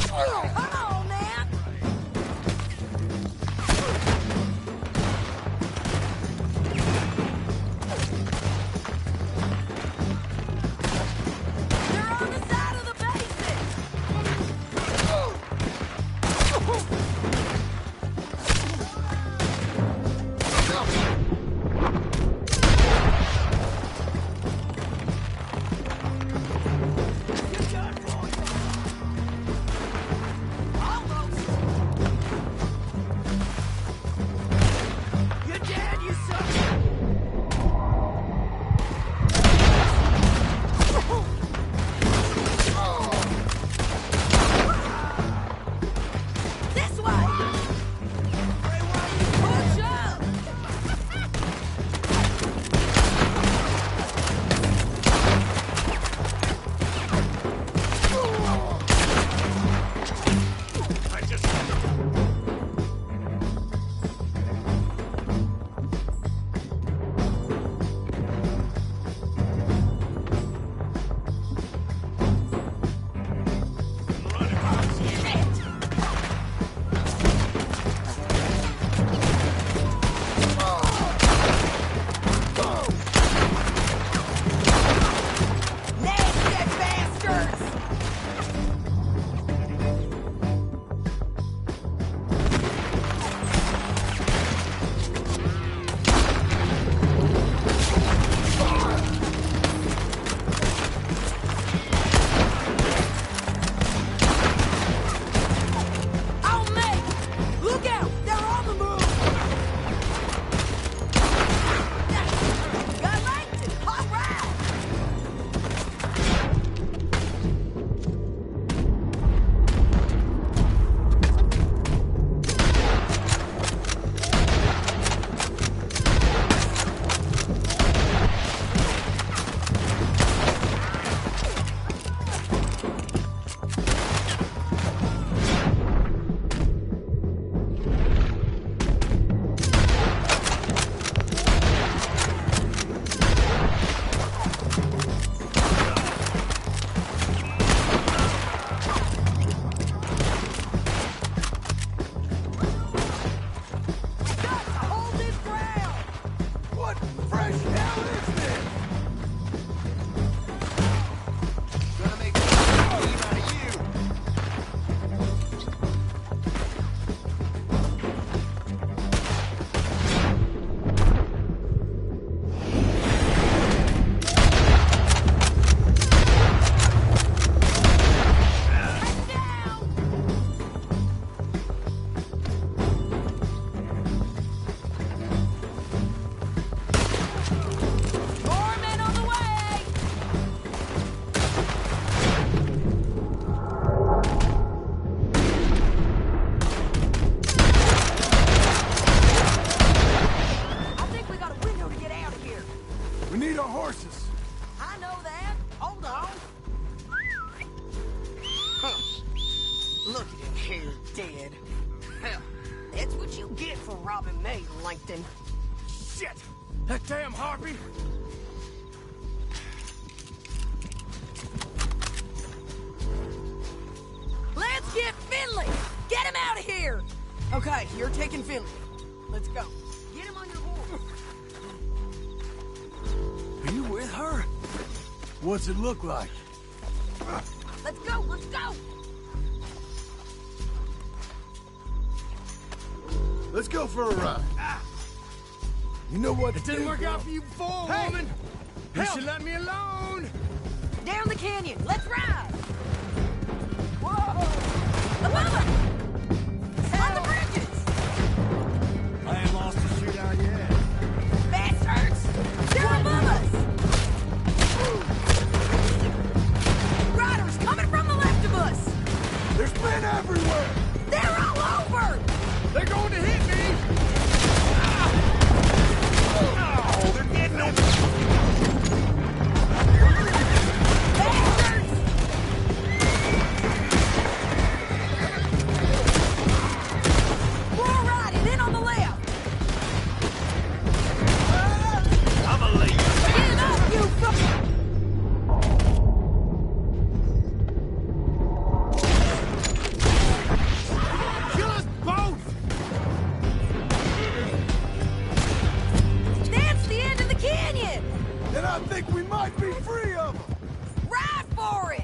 Come on! dead. Hell, that's what you get for robbing me, Langton. Shit! That damn harpy! Let's get Finley! Get him out of here! Okay, you're taking Finley. Let's go. Get him on your horse. Are you with her? What's it look like? Let's go, let's go! Let's go for a ride. You know what? It didn't work out for you before, woman! You should let me alone! Down the canyon, let's ride! Whoa! Above us! On the bridges! I ain't lost a shootout yet. Bastards! They're above us! Riders coming from the left of us! There's men everywhere! They're all over! They're going to hit me! Oh, they're getting them! Bastards! We're all riding in on the left! I'm a lead. Get up, you fuck! Kill us both! That's the end of the canyon! And I think we might be free of them! Ride for it!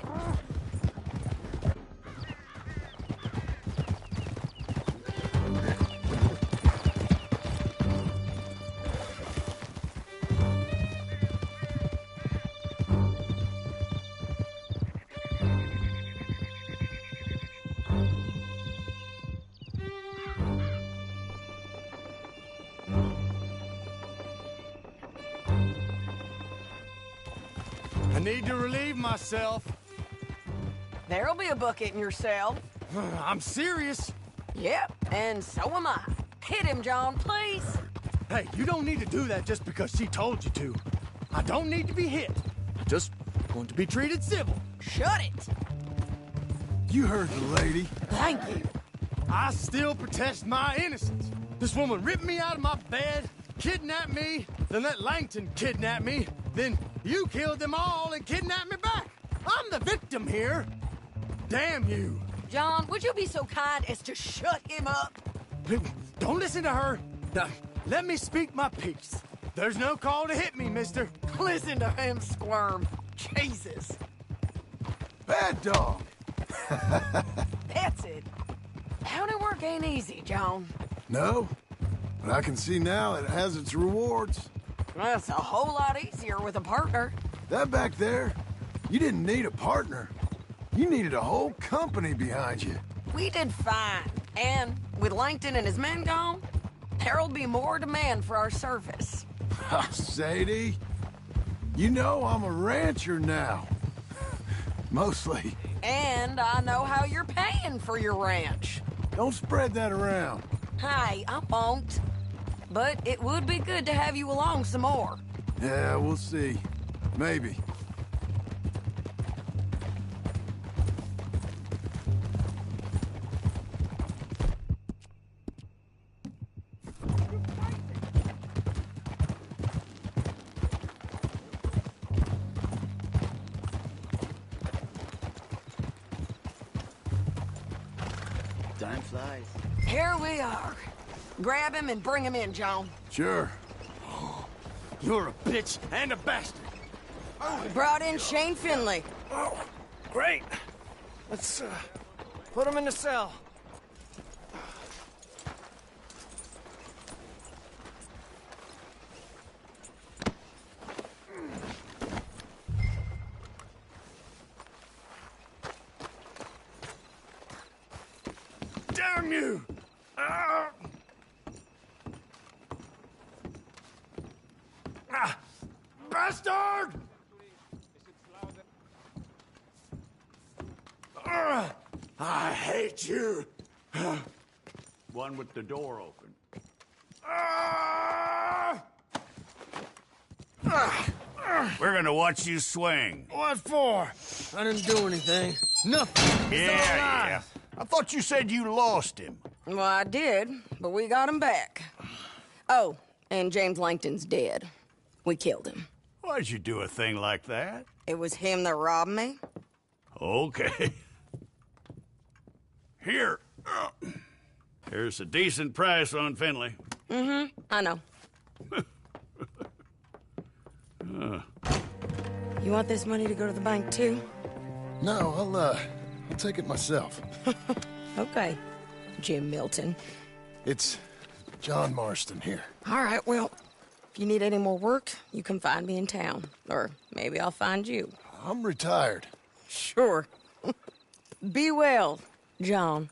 I need to relieve myself. There'll be a bucket in your cell. I'm serious. Yep, and so am I. Hit him, John, please. Hey, you don't need to do that just because she told you to. I don't need to be hit. I just want to be treated civil. Shut it. You heard the lady. Thank you. I still protest my innocence. This woman ripped me out of my bed, kidnapped me, then let Langton kidnap me, then you killed them all and kidnapped me back. I'm the victim here. Damn you. John, would you be so kind as to shut him up? Don't listen to her. Now, let me speak my piece. There's no call to hit me, mister. Listen to him squirm. Jesus. Bad dog. That's it. County work ain't easy, John. No, but I can see now it has its rewards. That's a whole lot easier with a partner. That back there, you didn't need a partner. You needed a whole company behind you. We did fine. And with Langton and his men gone, there'll be more demand for our service. Sadie, you know I'm a rancher now. Mostly. And I know how you're paying for your ranch. Don't spread that around. Hey, I won't. But it would be good to have you along some more. Yeah, we'll see. Maybe. Time flies. Here we are. Grab him and bring him in, John. Sure. You're a bitch and a bastard. We brought in Shane Finley. Oh, great. Let's put him in the cell. Damn you! Bastard! I hate you. One with the door open. We're gonna watch you swing. What for? I didn't do anything. Nothing. It's all lies. I thought you said you lost him. Well, I did, but we got him back. Oh, and James Langton's dead. We killed him. Why'd you do a thing like that? It was him that robbed me. Okay. Here. Here's a decent price on Finley. Mm-hmm, I know. You want this money to go to the bank, too? No, I'll take it myself. Okay, Jim Milton. It's John Marston here. All right, well, if you need any more work, you can find me in town. Or maybe I'll find you. I'm retired. Sure. Be well, John.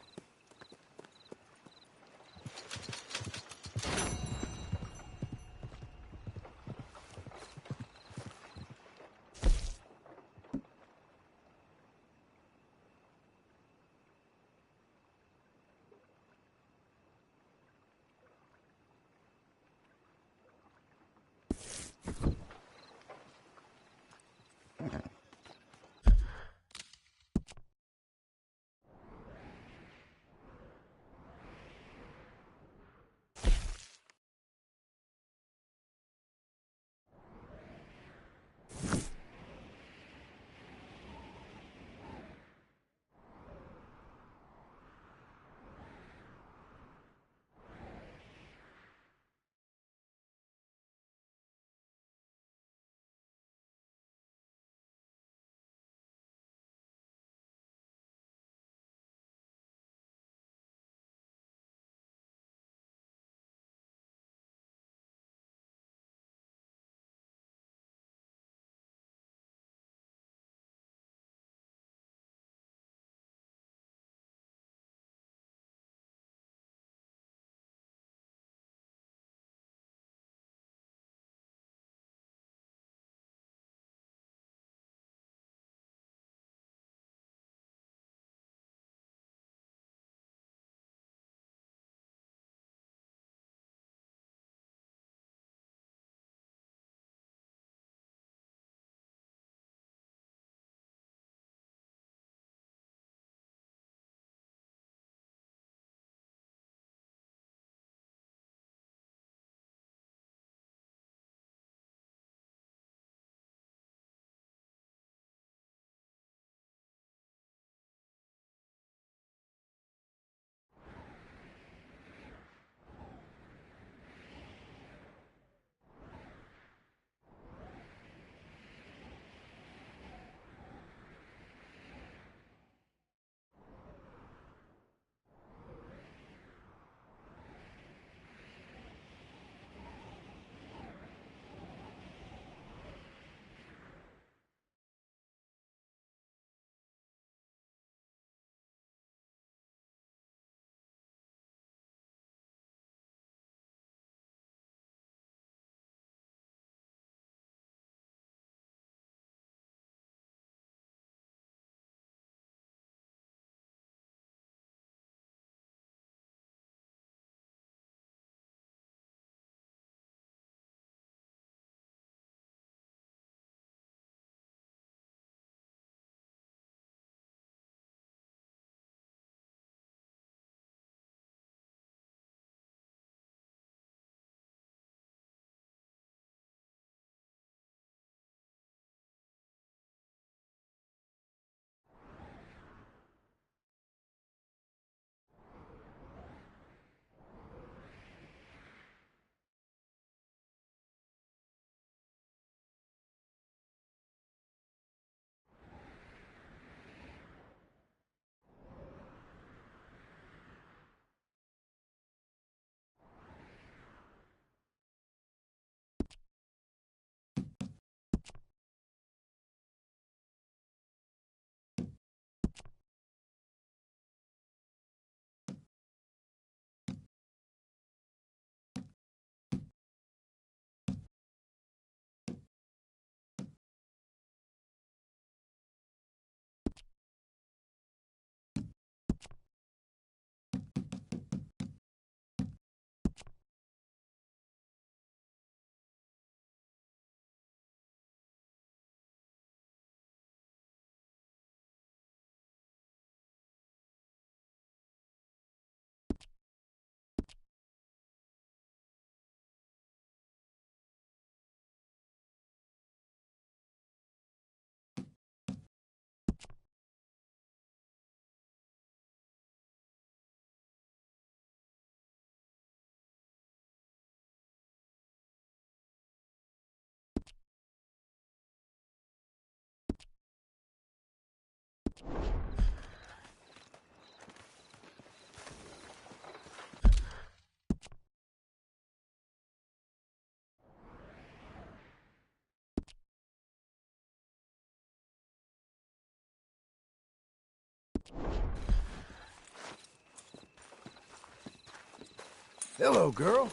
Hello, girl.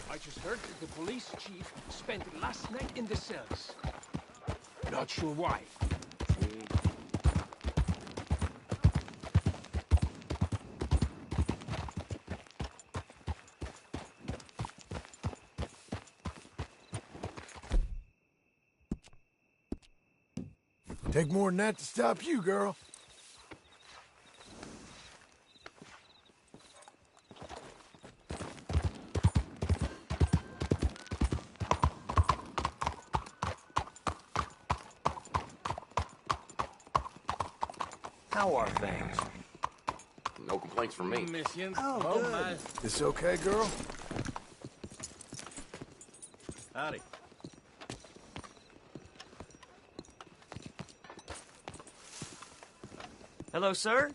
I just heard that the police chief spent last night in the cells. Not sure why. Take more than that to stop you, girl. How are things? No complaints from me. Missions. Oh, good. This okay, girl? Howdy. Hello, sir.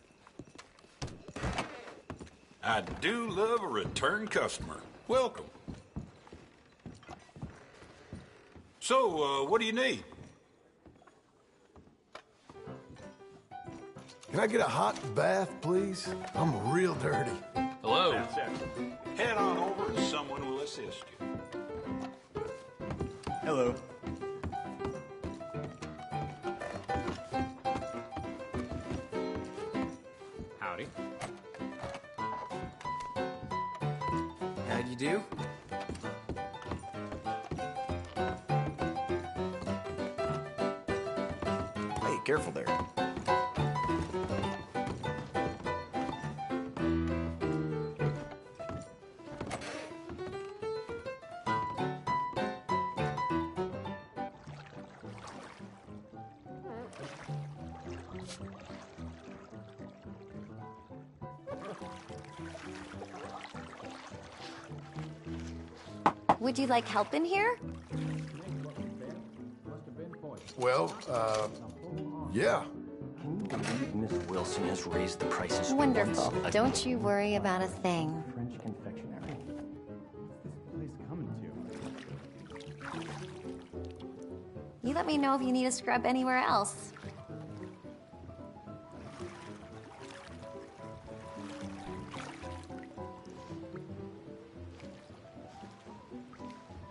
I do love a return customer. Welcome. So, what do you need? Can I get a hot bath, please? I'm real dirty. Hello. Head on over and someone will assist you. Hello. Howdy. How'd you do? Hey, careful there. Would you like help in here? Well, yeah. Can you believe Miss Wilson has raised the prices Wonderful. once Don't you worry about a thing. French confectionery. You let me know if you need a scrub anywhere else.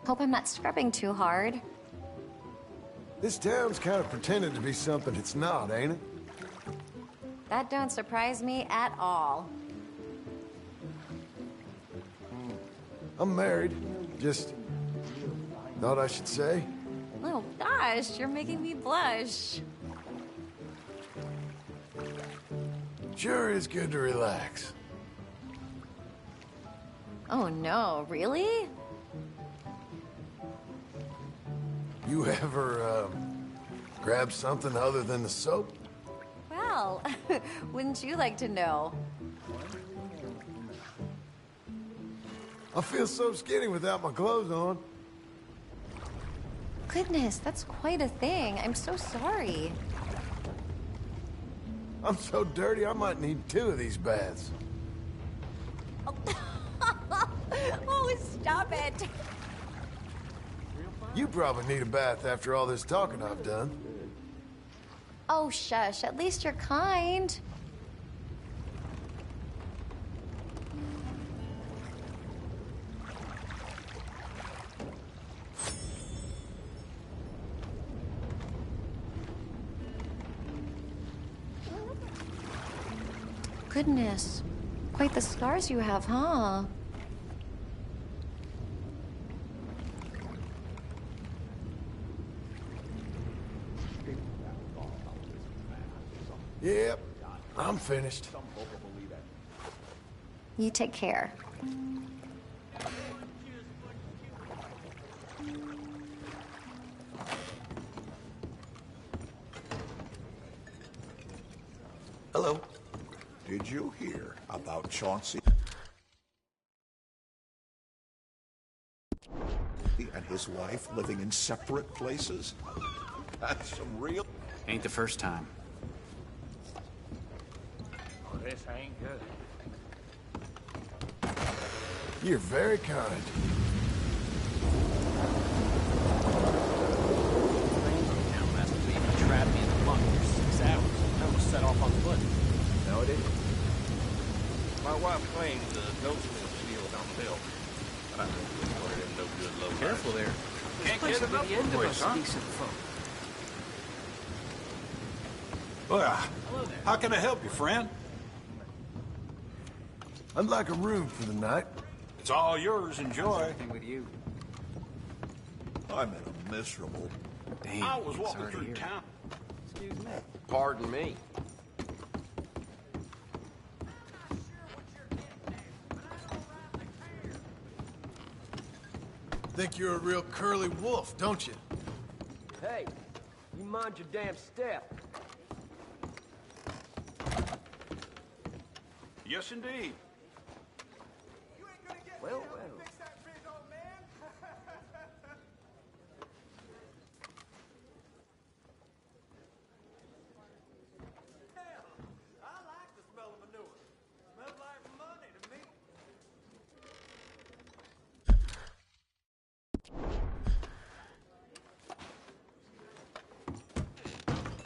Hope I'm not scrubbing too hard. This town's kind of pretending to be something it's not, ain't it? That don't surprise me at all. I'm married. Just thought I should say. Oh gosh, you're making me blush. Sure is good to relax. Oh no, really? You ever, grab something other than the soap? Well, wouldn't you like to know? I feel so skinny without my clothes on. Goodness, that's quite a thing. I'm so sorry. I'm so dirty, I might need 2 of these baths. Oh, stop it. You probably need a bath after all this talking I've done. Oh, shush. At least you're kind. Goodness. Quite the scars you have, huh? Yep, I'm finished. You take care. Hello. Did you hear about Chauncey and his wife living in separate places? That's some real... Ain't the first time. Oh, this ain't good. You're very kind. Now, last week, you trapped me in the bunk for 6 hours. I almost set off on foot. No, it isn't. My wife claims the ghost lives built. But I don't think one of them no good low Careful there. Can't This get place it up will be the end of quick, us huh? decent folk. Well, how can I help you, friend? I'd like a room for the night. It's all yours. Enjoy. Anything with you? I'm in a miserable... Damn, I was walking sorry to through hear. town. Excuse me. Pardon me. Think you're a real curly wolf, don't you? Hey, you mind your damn step. Yes, indeed. Well, well.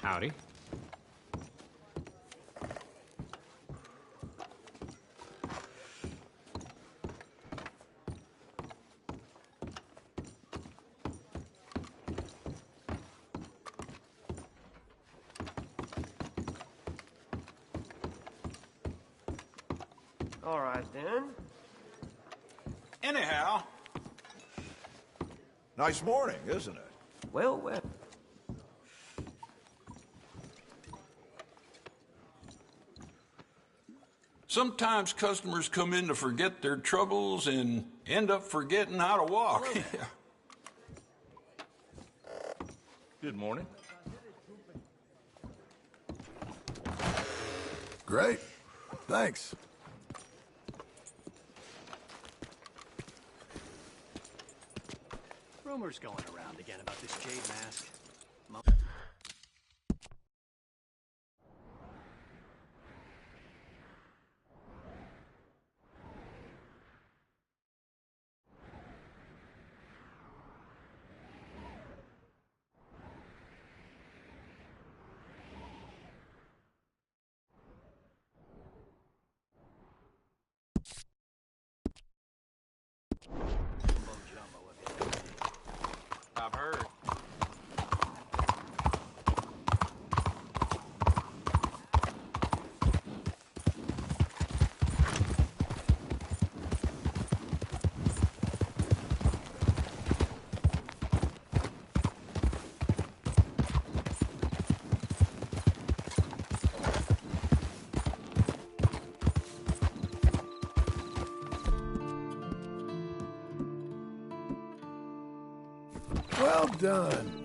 Howdy. All right, then. Anyhow, Nice morning, isn't it? Well, well. sometimes customers come in to forget their troubles and end up forgetting how to walk. Good morning. Great. Thanks. Rumors going around again about this jade mask. I've heard. Well done.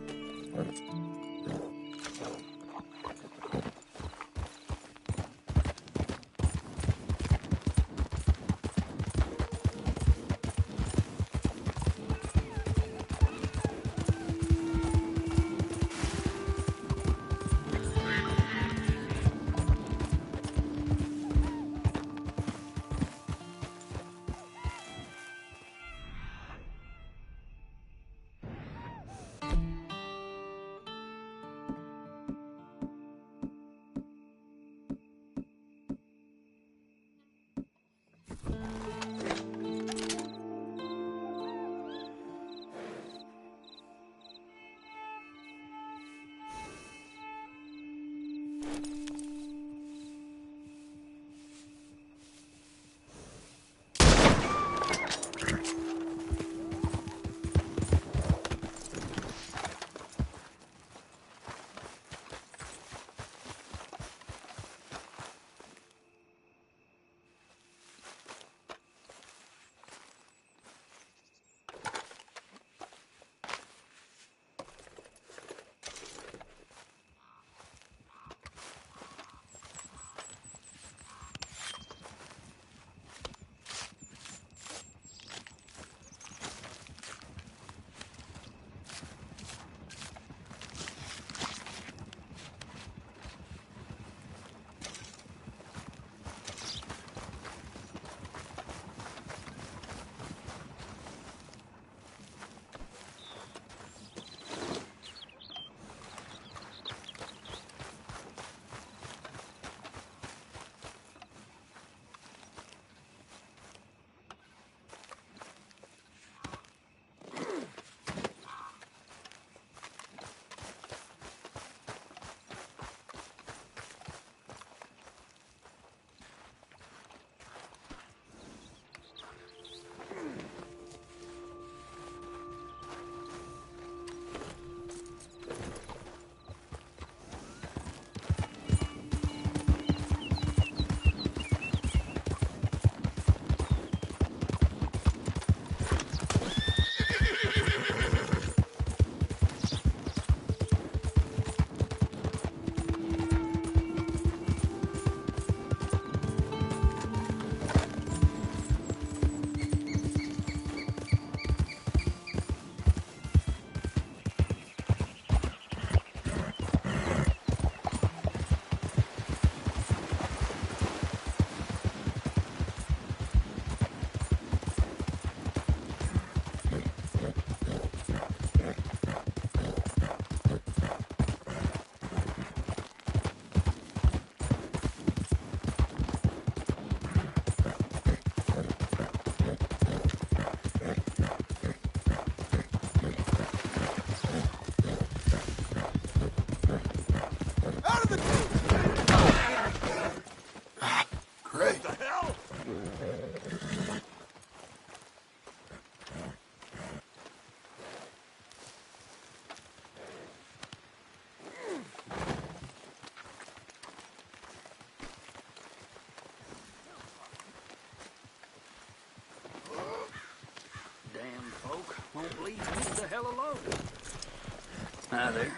Hi there.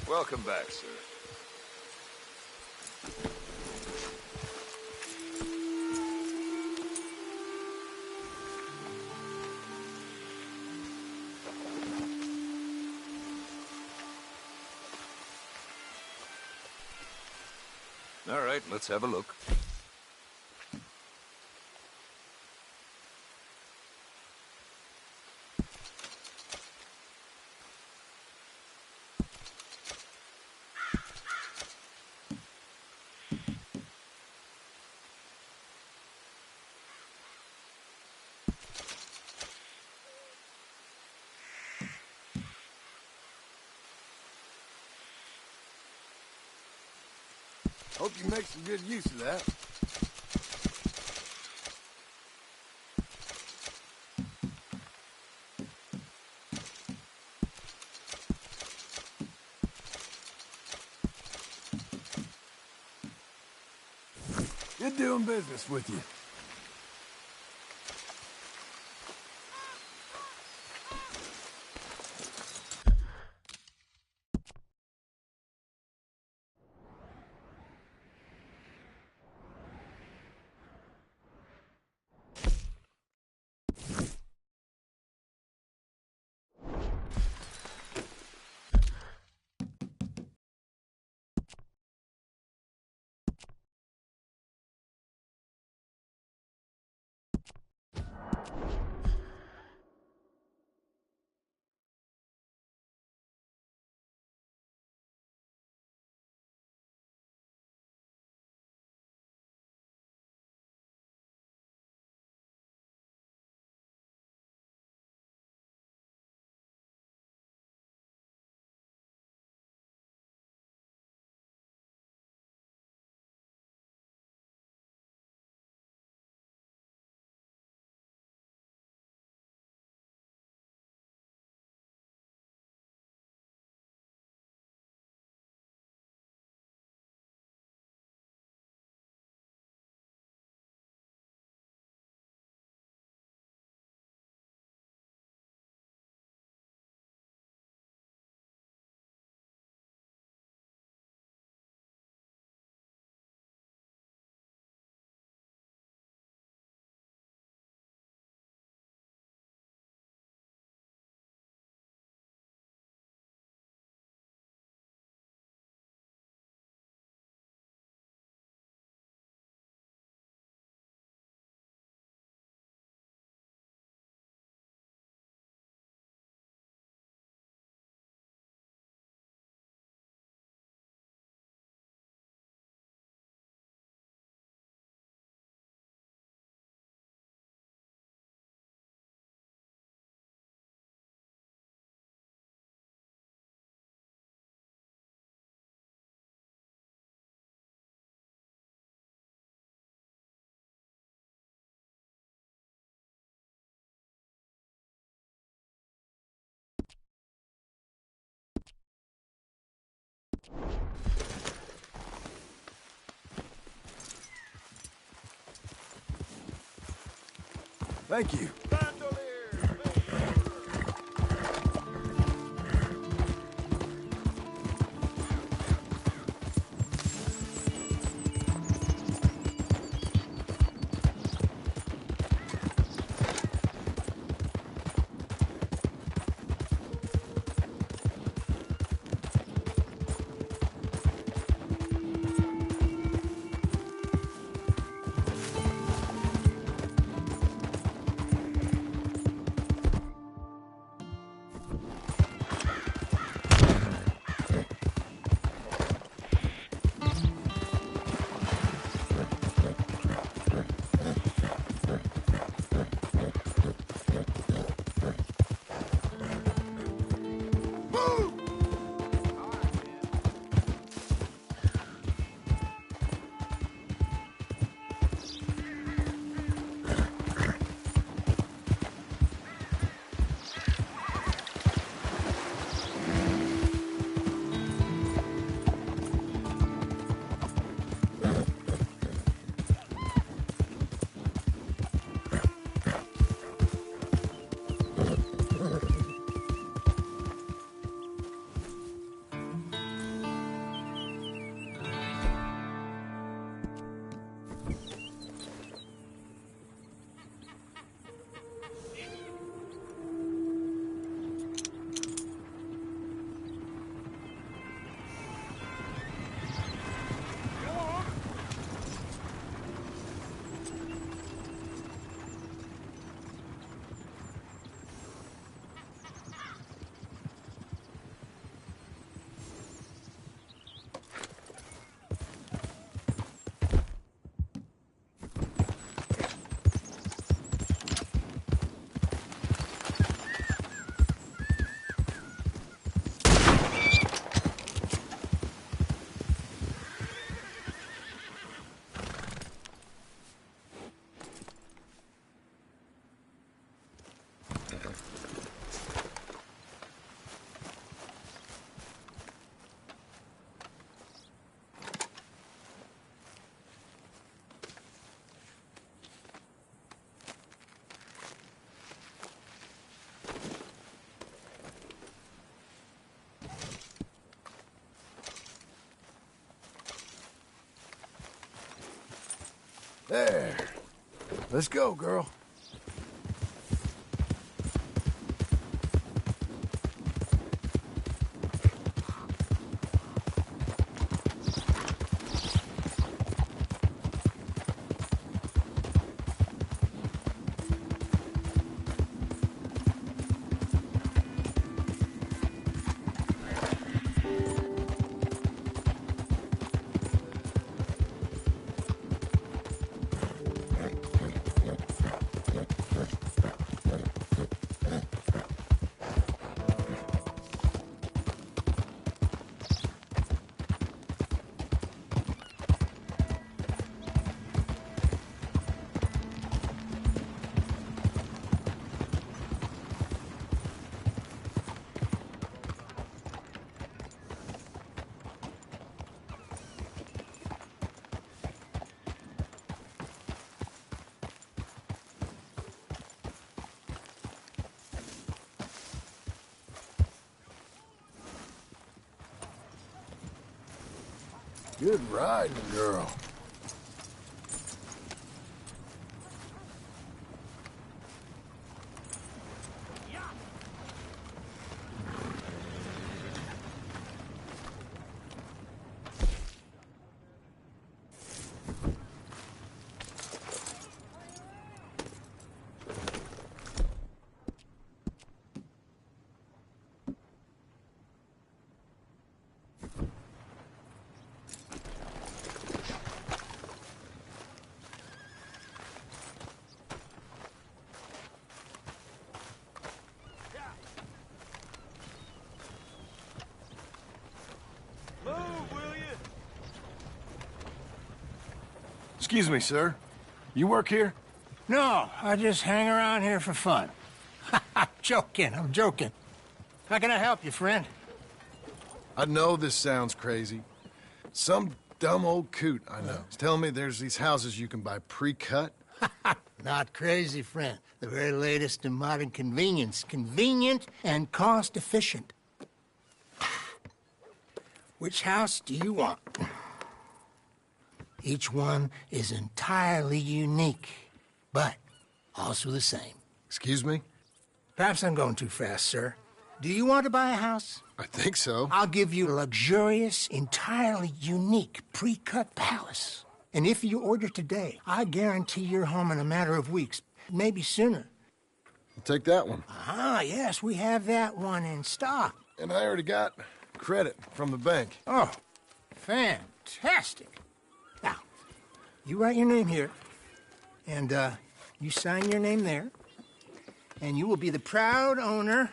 Welcome back, sir. All right, let's have a look. Hope you make some good use of that. Good doing business with you. Thank you. There. Let's go, girl. Good riding, girl. Excuse me, sir. You work here? No, I just hang around here for fun. I'm joking. How can I help you, friend? I know this sounds crazy. Some dumb old coot I know is telling me there's these houses you can buy pre-cut. Not crazy, friend. The very latest in modern convenience. Convenient and cost-efficient. Which house do you want? Each one is entirely unique, but also the same. Excuse me? Perhaps I'm going too fast, sir. Do you want to buy a house? I think so. I'll give you a luxurious, entirely unique pre-cut palace. And if you order today, I guarantee you're home in a matter of weeks, maybe sooner. I'll take that one. Ah, yes, we have that one in stock. And I already got credit from the bank. Oh, fantastic. Now, you write your name here, and you sign your name there, and you will be the proud owner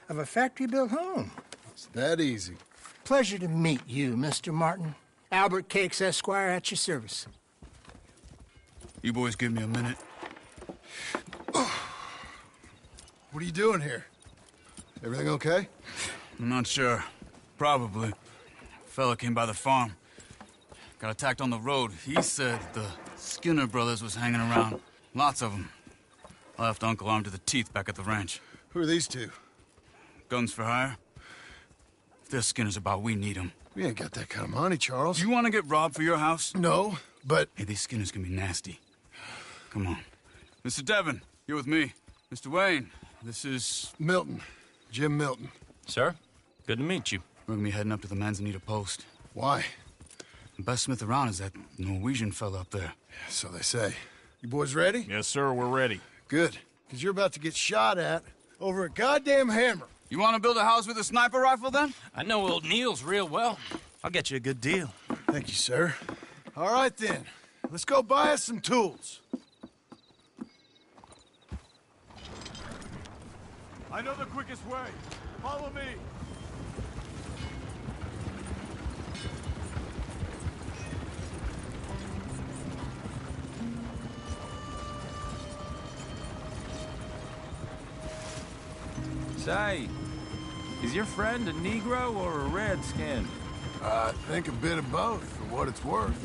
of a factory-built home. It's that easy. Pleasure to meet you, Mr. Martin. Albert Cakes, Esquire, at your service. You boys give me a minute. What are you doing here? Everything okay? I'm not sure. Probably. Fella came by the farm. Got attacked on the road. He said the Skinner brothers was hanging around. Lots of them. I left Uncle armed to the teeth back at the ranch. Who are these two? Guns for hire. If they're Skinner's about, we need them. We ain't got that kind of money, Charles. You want to get robbed for your house? No, but... Hey, these Skinners can be nasty. Come on. Mr. Devon, you're with me. Mr. Wayne, this is... Milton. Jim Milton. Sir, good to meet you. We're gonna be heading up to the Manzanita post. Why? The best smith around is that Norwegian fella up there. So they say. You boys ready? Yes, sir, we're ready. Good, because you're about to get shot at over a goddamn hammer. You want to build a house with a sniper rifle, then? I know old Neil's real well. I'll get you a good deal. Thank you, sir. All right, then. Let's go buy us some tools. I know the quickest way. Follow me. Say, is your friend a Negro or a Redskin? I think a bit of both, for what it's worth.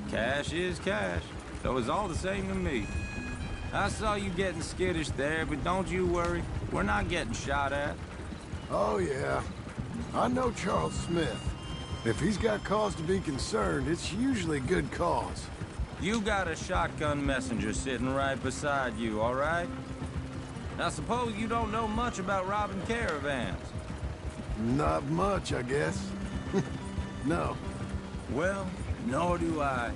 Cash is cash, so it's all the same to me. I saw you getting skittish there, but don't you worry. We're not getting shot at. Oh, yeah. I know Charles Smith. If he's got cause to be concerned, it's usually a good cause. You got a shotgun messenger sitting right beside you, all right? Now, suppose you don't know much about robbing caravans. Not much, I guess. No. Well, nor do I.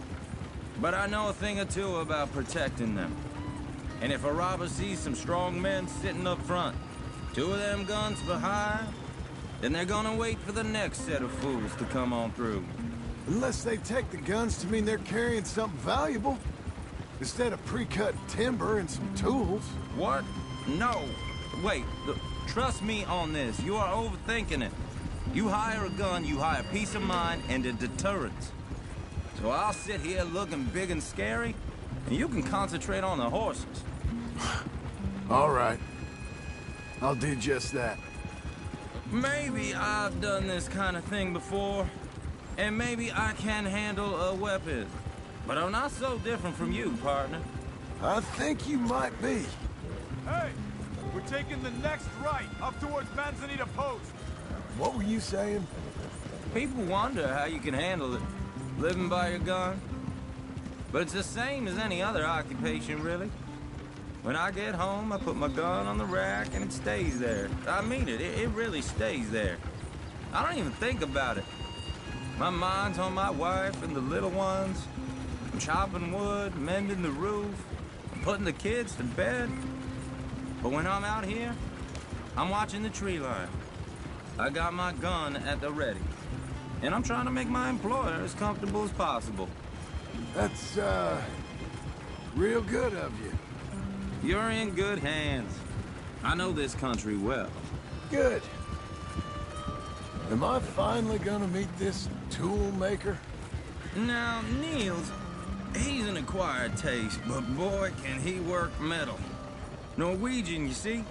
But I know a thing or two about protecting them. And if a robber sees some strong men sitting up front, 2 of them guns behind, then they're gonna wait for the next set of fools to come on through. Unless they take the guns to mean they're carrying something valuable. Instead of pre-cut timber and some tools. What? No. Wait, trust me on this. You are overthinking it. You hire a gun, you hire peace of mind and a deterrence. So I'll sit here looking big and scary, and you can concentrate on the horses. All right. I'll do just that. Maybe I've done this kind of thing before, and maybe I can handle a weapon. But I'm not so different from you, partner. I think you might be. Hey! We're taking the next right, up towards Manzanita Post. What were you saying? People wonder how you can handle it, living by your gun. But it's the same as any other occupation, really. When I get home, I put my gun on the rack and it stays there. I mean it, it really stays there. I don't even think about it. My mind's on my wife and the little ones. I'm chopping wood, mending the roof, putting the kids to bed. But when I'm out here, I'm watching the tree line. I got my gun at the ready. And I'm trying to make my employer as comfortable as possible. That's, real good of you. You're in good hands. I know this country well. Good. Am I finally gonna meet this tool maker? Now, Niels, he's an acquired taste, but boy, can he work metal. Norwegian, you see?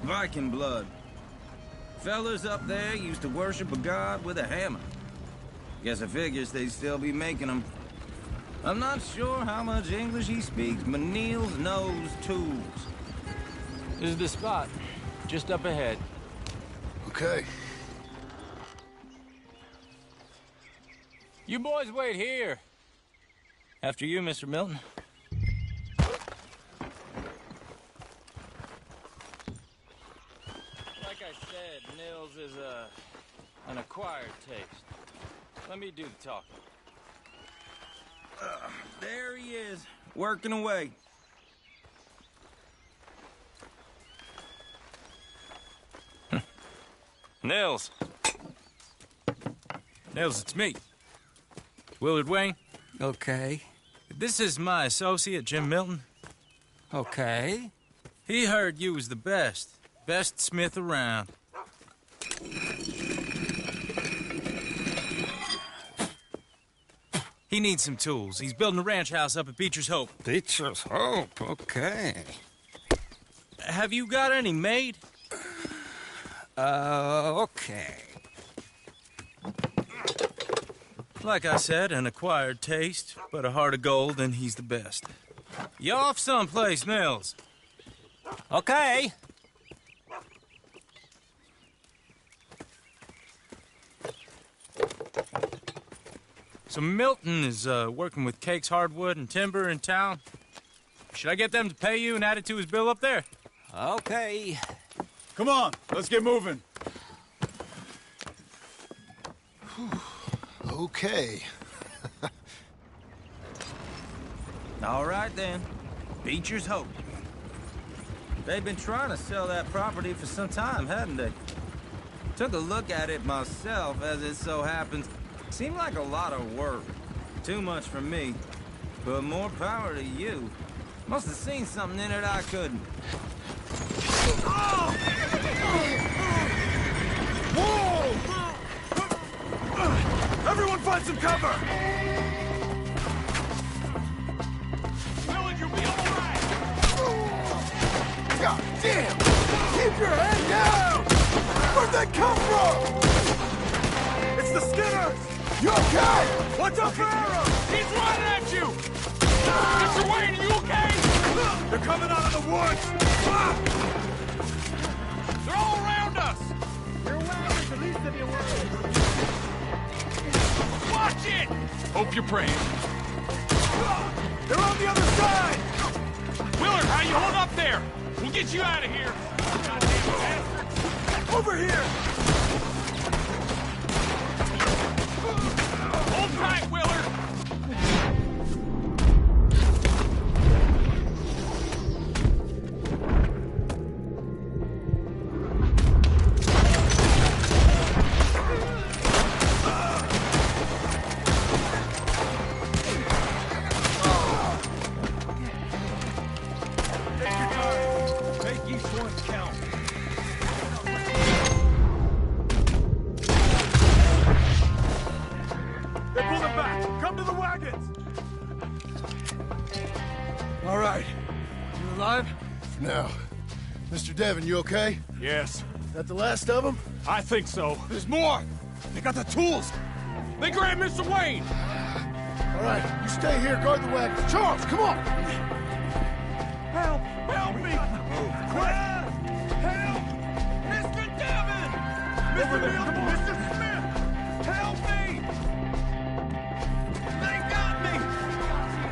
Viking blood. Fellas up there used to worship a god with a hammer. Guess I figures they'd still be making them. I'm not sure how much English he speaks, but Niels knows tools. This is the spot. Just up ahead. Okay. You boys wait here. After you, Mr. Milton. Like I said, Nils is an acquired taste. Let me do the talking. There he is, working away. Nils. Nils, it's me. Willard Wayne. Okay. This is my associate, Jim Milton. Okay. He heard you was the best smith around. He needs some tools. He's building a ranch house up at Beecher's Hope. Beecher's Hope, okay. Have you got any made? Okay. Like I said, an acquired taste, but a heart of gold, and he's the best. You off someplace, Nils? Okay. So Milton is working with Cake's Hardwood and Timber in town. Should I get them to pay you and add it to his bill up there? Okay. Come on, let's get moving. Okay. All right, then. Beecher's Hope. They've been trying to sell that property for some time, hadn't they? Took a look at it myself, as it so happens. Seemed like a lot of work. Too much for me. But more power to you. Must have seen something in it I couldn't. Whoa! Everyone find some cover! Willard, you'll be all right! God damn! Keep your head down! Where'd they come from? It's the Skinners! You okay? Watch out for arrows! He's running at you! Mr. Wayne, are you okay? They're coming out of the woods! They're all around us! Your wagons, at least if you were. Watch it! Hope you're praying. They're on the other side! Willard, how you hold up there? We'll get you out of here. Over here! Hold tight, Willard. All right. You alive? No. Mr. Devon, you okay? Yes. That the last of them? I think so. There's more. They got the tools. They grabbed Mr. Wayne. All right, you stay here, guard the wagons. Charles, come on! Help! Help me! Quick! Help! Mr. Devon! Mr. Milton! Mr. Smith! Help me! They got me!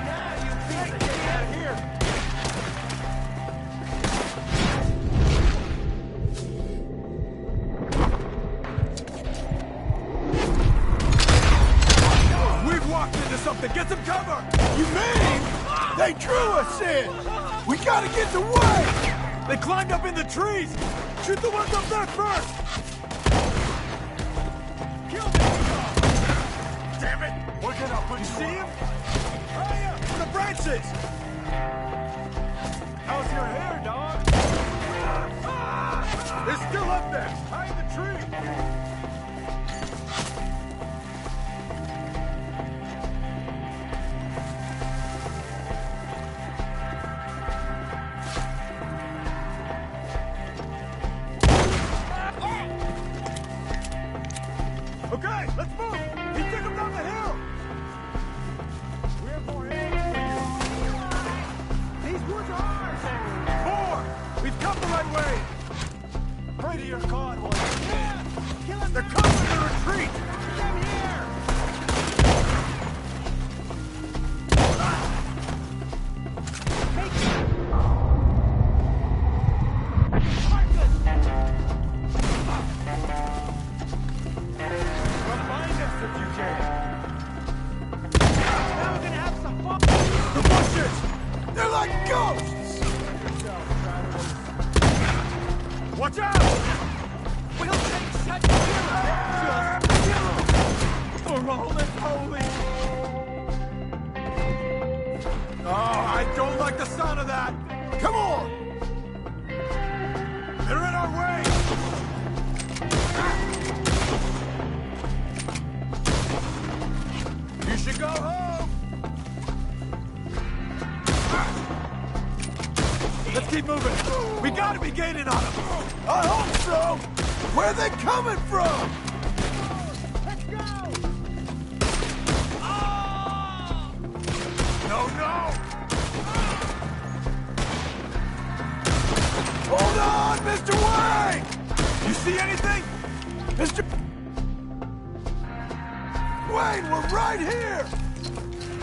Now you can't get out of here! We've walked into something! Get some cover! You mean they drew us in? We gotta get the way! They climbed up in the trees! Shoot the ones up there first! Kill them! Damn it! Working up, you see him? Hurry up! The branches! How's your hair, dog? They're still up there! Hide the tree! Okay, let's move! He took him down the hill! We have more ammo for you. These woods are ours! More! We've come the right way! Pray to your God while you're dead! Kill him! They're coming to retreat! Get here! Watch out! We'll take such just kill him! For all that's holy! Oh, I don't like the sound of that! Come on! They're in our way! You should go home! Let's keep moving! We gotta be gaining on them! I hope so! Where are they coming from? Let's go! Oh! No, no! Hold on, Mr. Wayne! You see anything? Mr. Wayne, we're right here!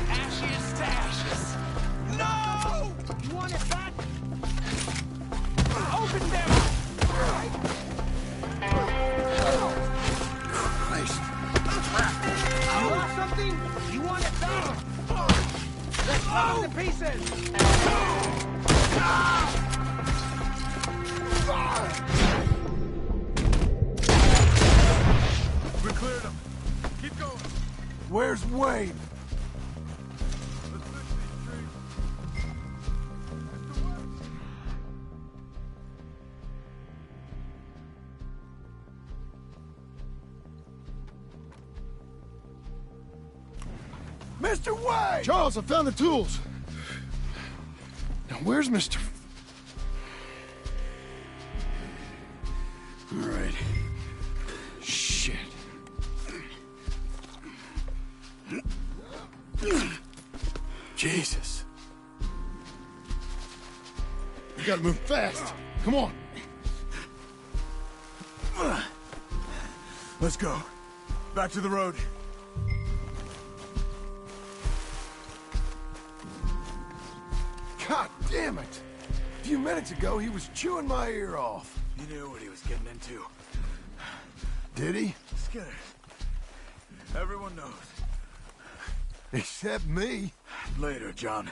Ashes to ashes. No! You want it back? Open them! Christ. You lost something? You want it back? Let's fall to pieces! We cleared them. Keep going. Where's Wayne? Let's fix these trees. Mr. Wayne! Charles, I found the tools. Now, where's Mr. All right. Shit. Jesus. We gotta move fast. Come on. Let's go. Back to the road. Damn it! A few minutes ago, he was chewing my ear off. He knew what he was getting into. Did he? Skinner. Everyone knows. Except me. Later, John.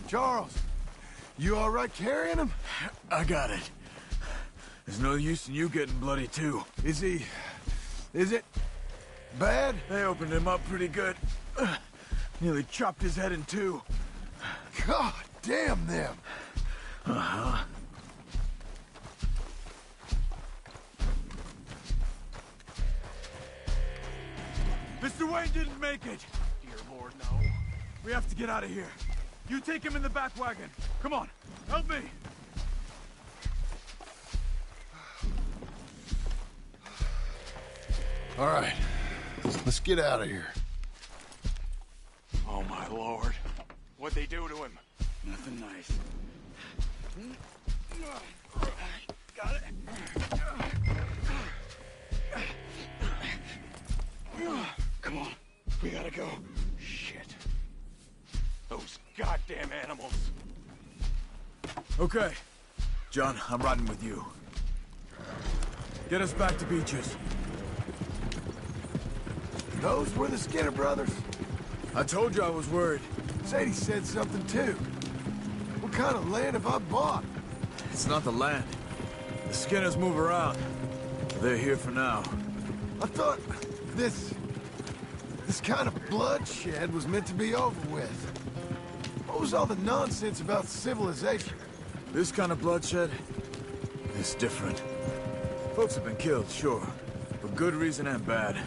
Charles, you all right carrying him? I got it. There's no use in you getting bloody, too. Is it bad? They opened him up pretty good. Nearly chopped his head in two. God damn them. Uh-huh. Mr. Wayne didn't make it. Dear Lord, no. We have to get out of here. You take him in the back wagon. Come on, help me. All right, let's get out of here. Oh, my Lord. What'd they do to him? Nothing nice. Got it. Come on, we gotta go. Shit. Those goddamn animals. Okay. John, I'm riding with you. Get us back to Beaches. Those were the Skinner brothers. I told you I was worried. Sadie said something too. What kind of land have I bought? It's not the land. The Skinners move around. They're here for now. I thought this kind of bloodshed was meant to be over with. What was all the nonsense about civilization? This kind of bloodshed is different. Folks have been killed, sure. For good reason and bad.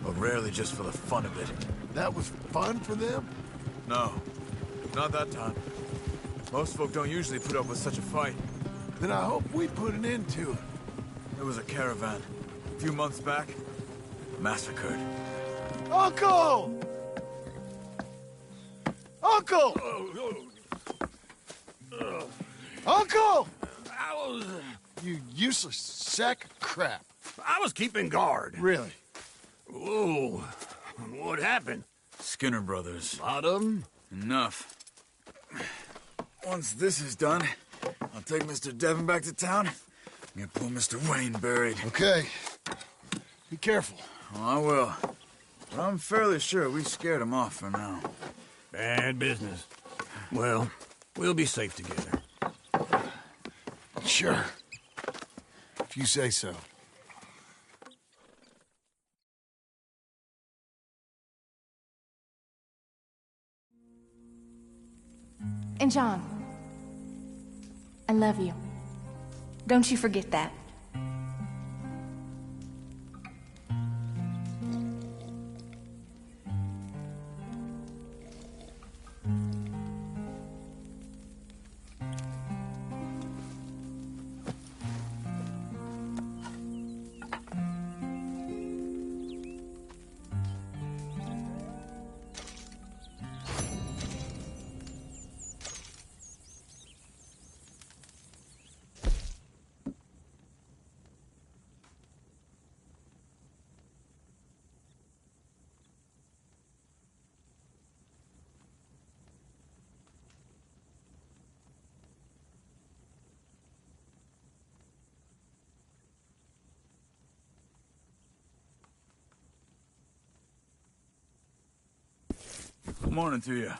But rarely just for the fun of it. That was fun for them? No. Not that time. Most folk don't usually put up with such a fight. Then I hope we put an end to it. There was a caravan. A few months back. Massacred. Uncle! Uncle! Uncle! You useless sack of crap. I was keeping guard. Really? Whoa. What happened? Skinner brothers. A lot of them? Enough. Once this is done, I'll take Mr. Devon back to town and get poor Mr. Wayne buried. Okay. Be careful. Oh, I will. But I'm fairly sure we scared him off for now. Bad business. Well, we'll be safe together. Sure. If you say so. And John, I love you. Don't you forget that. Good morning to you.